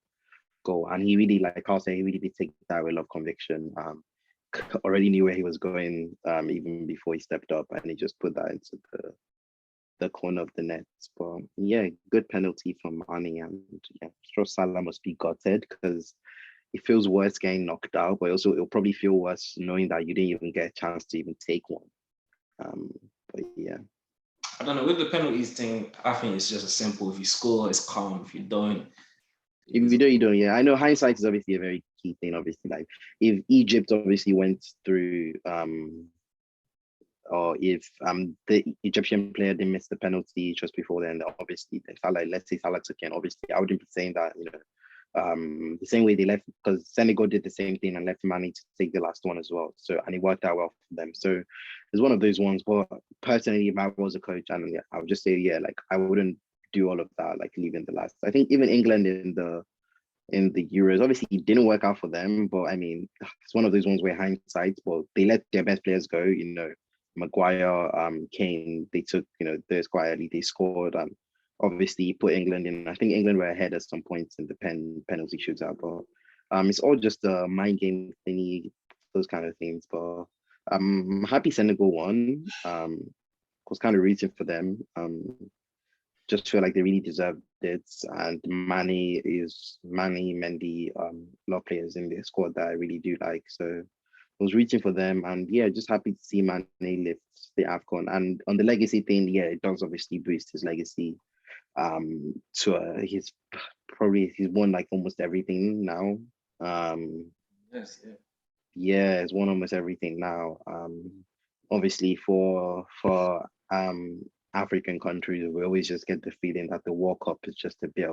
Speaker 3: goal. And he really, like I'll say, he really did take that with a lot of conviction. Already knew where he was going even before he stepped up, and he just put that into the corner of the net. But yeah, good penalty from Mane, and yeah, sure Salah must be gutted because it feels worse getting knocked out, but also it'll probably feel worse knowing that you didn't even get a chance to even take one. But yeah.
Speaker 1: I don't know, with the penalties thing, I think it's just as simple. If you score, it's calm. If you don't,
Speaker 3: If you don't, you don't. Yeah, I know hindsight is obviously a very key thing. Obviously, like if Egypt obviously went through, or if the Egyptian player didn't miss the penalty just before then, obviously, Salah, let's say Salah took it, obviously, I wouldn't be saying that, the same way they left, because Senegal did the same thing and left Mane to take the last one as well. So, and it worked out well for them. So it's one of those ones. But personally, if I was a coach, and yeah, I would just say, yeah, like I wouldn't do all of that, like leaving the last. I think even England in the Euros, obviously it didn't work out for them, but I mean, it's one of those ones where hindsight, but they let their best players go, Maguire, Kane, they took, theirs quietly, they scored, and obviously put England in. I think England were ahead at some points in the penalty shootout, but it's all just a mind game thingy, those kind of things. But I'm happy Senegal won. Was kind of rooting for them. Just feel like they really deserved it. And Mane, Mendy, a lot of players in their squad that I really do like. So I was rooting for them, and yeah, just happy to see Mane lift the Afcon. And on the legacy thing, yeah, it does obviously boost his legacy. He's won like almost everything now.
Speaker 1: yes, yeah.
Speaker 3: Yeah, he's won almost everything now. Obviously for African countries, we always just get the feeling that the World Cup is just a bit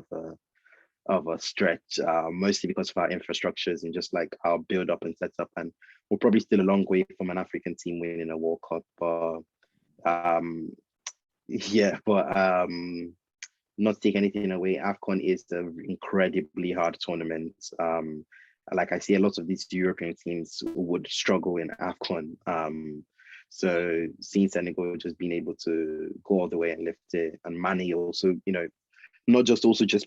Speaker 3: of a stretch, mostly because of our infrastructures and just like our build up and setup. And we're probably still a long way from an African team winning a World Cup. But not to take anything away, Afcon is an incredibly hard tournament. Like I see a lot of these European teams would struggle in Afcon. So seeing Senegal just being able to go all the way and lift it, and Mane also, not just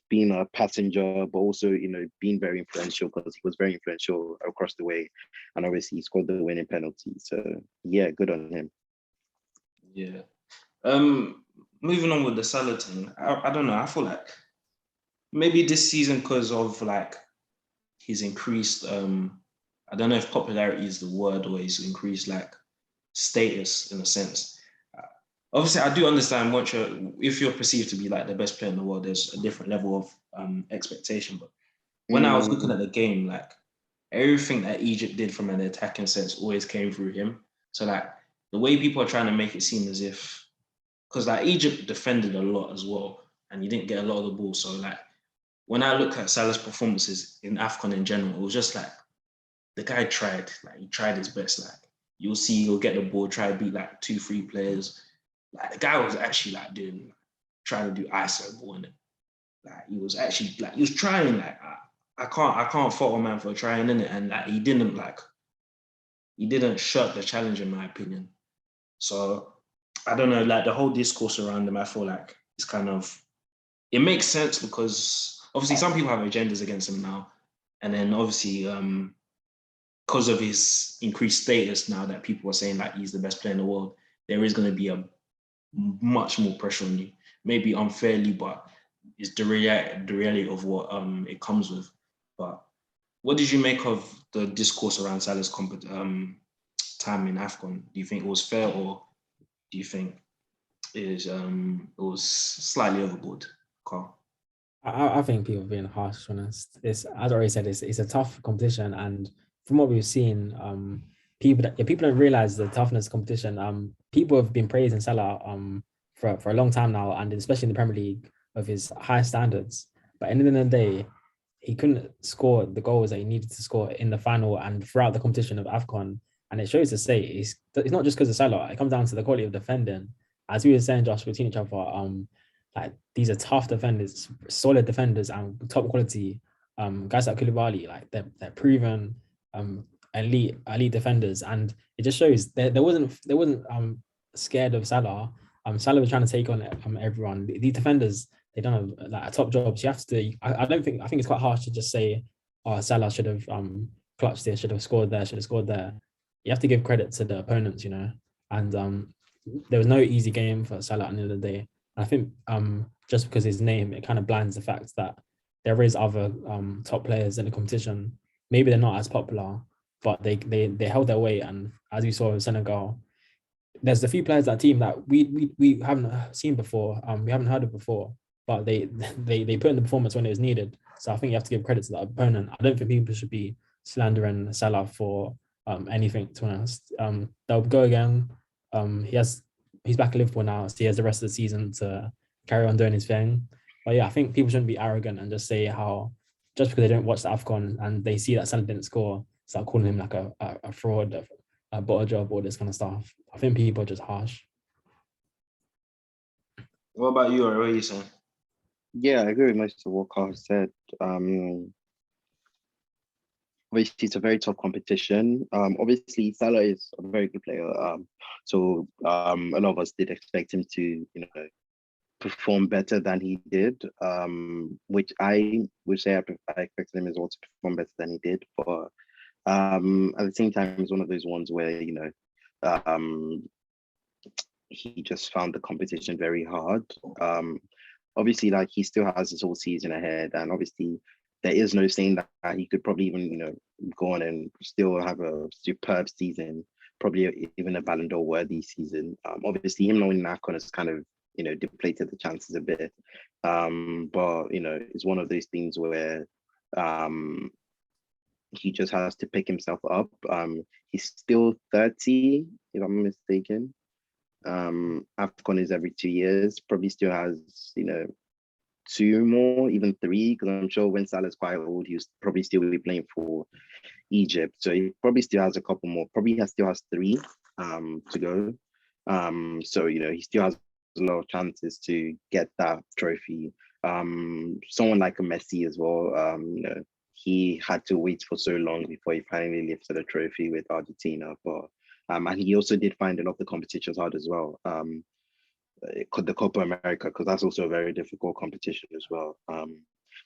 Speaker 3: being a passenger, but also, being very influential, because he was very influential across the way. And obviously he scored the winning penalty. So yeah, good on him.
Speaker 1: Yeah. Moving on with the Salah thing, I don't know. I feel like maybe this season, because of like his increased, I don't know if popularity is the word, or his increased like status in a sense. Obviously, I do understand if you're perceived to be like the best player in the world, there's a different level of expectation. But when I was looking at the game, like everything that Egypt did from an attacking sense always came through him. So like the way people are trying to make it seem as if, because like Egypt defended a lot as well, and you didn't get a lot of the ball. So like when I look at Salah's performances in Afcon in general, it was just like the guy tried, like he tried his best. Like you'll see, he'll get the ball, try to beat like 2-3 players. Like the guy was actually like trying to do ISO ball in it. Like he was actually like he was trying. Like I can't fault a man for trying in it, and like he didn't shirk the challenge in my opinion. So I don't know, like the whole discourse around him, I feel like it's kind of, it makes sense because obviously some people have agendas against him now, and then obviously because of his increased status now that people are saying like he's the best player in the world, there is going to be a much more pressure on you, maybe unfairly, but it's the reality of what it comes with. But what did you make of the discourse around Salah's time in Afcon? Do you think it was fair, or do you think it was slightly overboard, Carl?
Speaker 2: I think people are being harsh, honest. It's, as I already said, it's a tough competition, and from what we've seen, people don't realize the toughness of competition. People have been praising Salah for a long time now, and especially in the Premier League, of his high standards. But at the end of the day, he couldn't score the goals that he needed to score in the final and throughout the competition of Afcon. And it shows to say it's not just because of Salah. It comes down to the quality of defending. As we were saying, Josh, between each other, like these are tough defenders, solid defenders, and top quality guys like Koulibaly. Like they're proven elite defenders, and it just shows they wasn't scared of Salah. Salah was trying to take on everyone. These defenders, they done a top job. So you have to. I think it's quite harsh to just say, "Oh, Salah should have clutched there, should have scored there, should have scored there." You have to give credit to the opponents, And there was no easy game for Salah at the end of the day. I think just because his name, it kind of blinds the fact that there is other top players in the competition. maybe they're not as popular, but they held their weight. And as you saw in Senegal, there's a few players that team that we haven't seen before, we haven't heard of before, but they put in the performance when it was needed. So I think you have to give credit to that opponent. I don't think people should be slandering Salah for anything, to be honest. They'll go again. He's back at Liverpool now, so he has the rest of the season to carry on doing his thing. But yeah, I think people shouldn't be arrogant and just say how just because they don't watch the Afcon and they see that Salah didn't score, start calling him like a fraud, a bottle job, all this kind of stuff. I think people are just harsh.
Speaker 1: What about you, or what are you saying?
Speaker 3: Yeah, I agree with most of what Carl said. Obviously, it's a very tough competition. Obviously, Salah is a very good player. So a lot of us did expect him to, perform better than he did. Which I would say I expected him as well to perform better than he did. But at the same time, it's one of those ones where he just found the competition very hard. Obviously, like he still has his whole season ahead, and obviously there is no saying that he could probably even go on and still have a superb season, probably even a Ballon d'Or worthy season. Obviously, him not winning Afcon has kind of deflated the chances a bit, but it's one of those things where he just has to pick himself up. He's still 30, if I'm not mistaken. Afcon is every 2 years, probably still has, 2 more, even 3, because I'm sure when Salah's quite old, he'll probably still be playing for Egypt. So he probably still has a couple more, still has 3 to go. So, he still has a lot of chances to get that trophy. Someone like a Messi as well, he had to wait for so long before he finally lifted a trophy with Argentina, but and he also did find a lot of the competitions hard as well. The Copa America, because that's also a very difficult competition as well.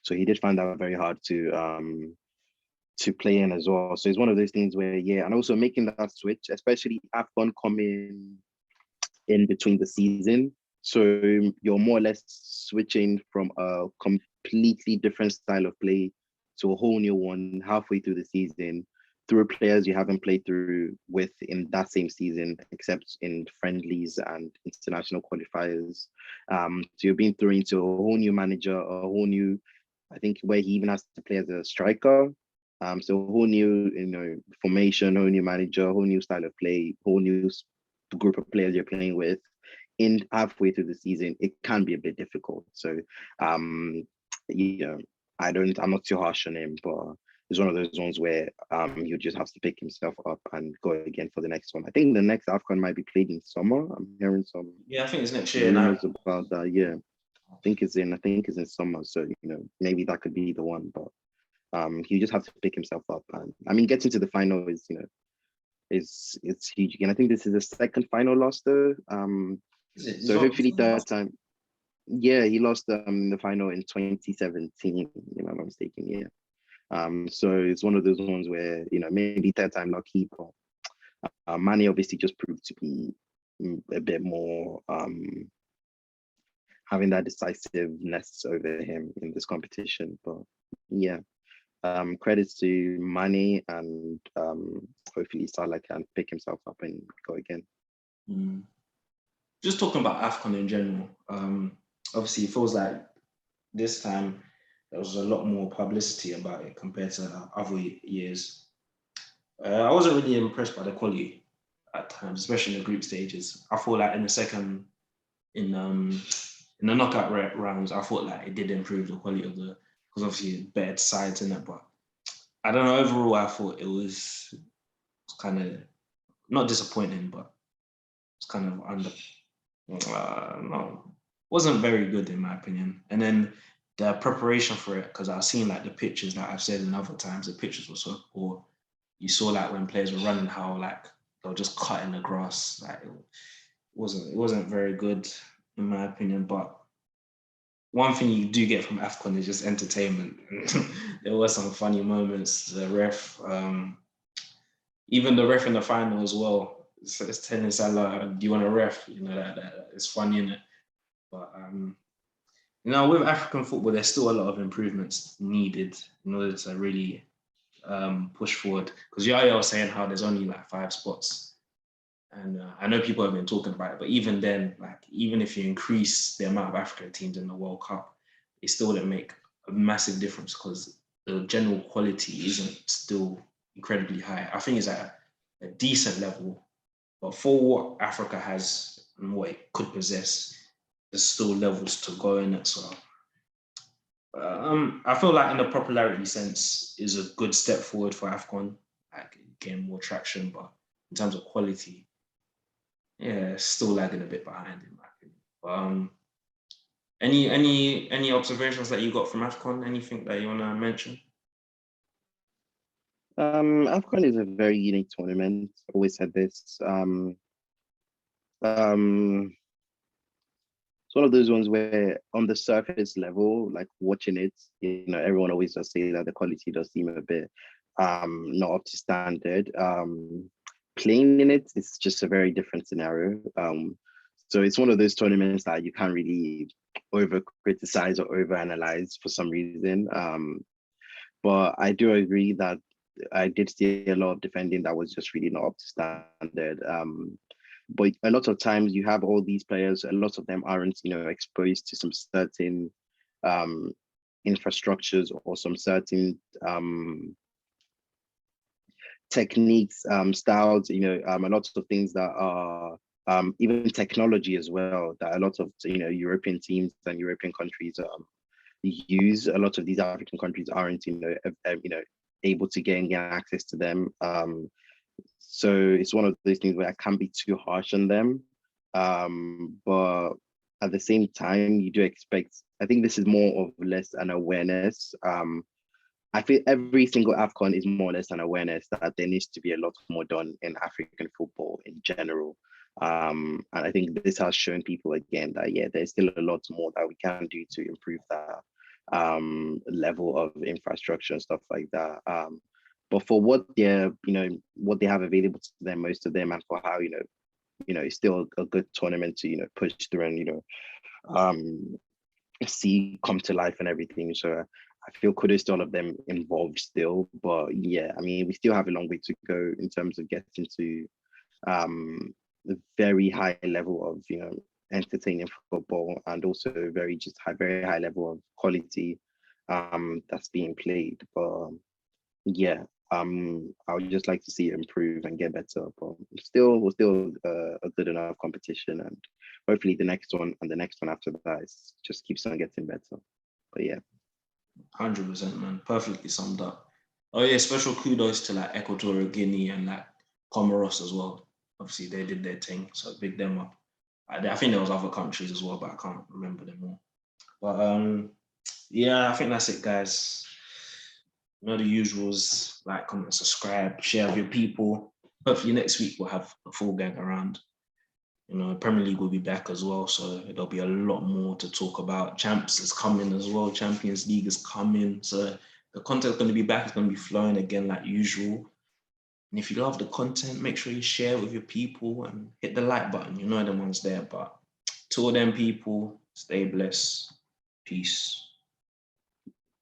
Speaker 3: So he did find that very hard to play in as well. So it's one of those things where, and also making that switch, especially Afcon coming in between the season. So you're more or less switching from a completely different style of play to a whole new one halfway through the season, through players you haven't played through with in that same season, except in friendlies and international qualifiers. So you're being thrown into a whole new manager, a whole new, I think where he even has to play as a striker. So a whole new, formation, whole new manager, whole new style of play, whole new group of players you're playing with. In halfway through the season, it can be a bit difficult. So, I'm not too harsh on him, but it's one of those ones where you just have to pick himself up and go again for the next one. I think the next Afcon might be played in summer. I'm hearing some.
Speaker 1: Yeah, I think it's next year.
Speaker 3: Rumors about that. Yeah, I think it's in summer. So maybe that could be the one. But he just has to pick himself up. And I mean, getting to the final is it's huge again. I think this is the second final loss though. So hopefully third time. Yeah, he lost the final in 2017, if I'm not mistaken. Yeah. So it's one of those ones where maybe third time lucky, but Mane obviously just proved to be a bit more having that decisiveness over him in this competition. But yeah, credits to Mane, and hopefully Salah can pick himself up and go again.
Speaker 1: Just talking about Afcon in general, obviously it feels like this time there was a lot more publicity about it compared to other years. I wasn't really impressed by the quality at times, especially in the group stages. I thought like in the knockout rounds, I thought like it did improve the quality of because obviously better sides in it, but I don't know, overall I thought it was kind of not disappointing, but it's kind of wasn't very good in my opinion. And then the preparation for it, because I've seen like the pictures, like I've said in other times, the pictures were so poor. You saw like when players were running, how like they were just cutting the grass. Like it wasn't very good in my opinion. But one thing you do get from Afcon is just entertainment. There were some funny moments. The ref, even the ref in the final as well. It's telling Salah, do you want a ref? That it's funny, isn't it? But with African football, there's still a lot of improvements needed in order to really push forward. Because Yaya was saying how there's only like 5 spots. And I know people have been talking about it, but even then, like, even if you increase the amount of African teams in the World Cup, it still wouldn't make a massive difference because the general quality isn't still incredibly high. I think it's at a decent level, but for what Africa has and what it could possess, there's still levels to go in it. So I feel like in the popularity sense is a good step forward for Afcon, like getting more traction, but in terms of quality, yeah, still lagging a bit behind in my opinion. But any observations that you got from Afcon? Anything that you want to mention?
Speaker 3: Afcon is a very unique tournament. Always said this. It's one of those ones where on the surface level, like watching it, you know, everyone always does say that the quality does seem a bit not up to standard. Playing in it is just a very different scenario. So it's one of those tournaments that you can't really over criticize or over analyze for some reason. But I do agree that I did see a lot of defending that was just really not up to standard. But a lot of times you have all these players, a lot of them aren't, you know, exposed to some certain infrastructures or some certain techniques, styles, you know, a lot of things that are even technology as well, that a lot of, you know, European teams and European countries use. A lot of these African countries aren't, you know, able to gain access to them. So it's one of those things where I can't be too harsh on them. But at the same time, you do expect, I think this is more or less an awareness. I feel every single AFCON is more or less an awareness that there needs to be a lot more done in African football in general. And I think this has shown people again that, yeah, there's still a lot more that we can do to improve that level of infrastructure and stuff like that. But for what they're, you know, what they have available to them, most of them, and for how, you know, it's still a good tournament to, you know, push through and, you know, see come to life and everything. So I feel kudos to all of them involved still. But yeah, I mean, we still have a long way to go in terms of getting to the very high level of, you know, entertaining football, and also very high level of quality that's being played. But yeah, I would just like to see it improve and get better. But we're still a good enough competition, and hopefully the next one and the next one after that just keeps on getting better. But yeah,
Speaker 1: 100%, man. Perfectly summed up. Oh yeah, special kudos to like Equatorial Guinea and like Comoros as well. Obviously, they did their thing, so big them up. I think there was other countries as well, but I can't remember them all. But yeah, I think that's it, guys. You know the usuals: like, comment, subscribe, share with your people. Hopefully next week we'll have a full gang around. You know, Premier League will be back as well, so there'll be a lot more to talk about. Champs is coming as well. Champions League is coming, so the content's going to be back. It's going to be flowing again like usual. And if you love the content, make sure you share with your people and hit the like button. You know the one's there. But till then, people, stay blessed. Peace.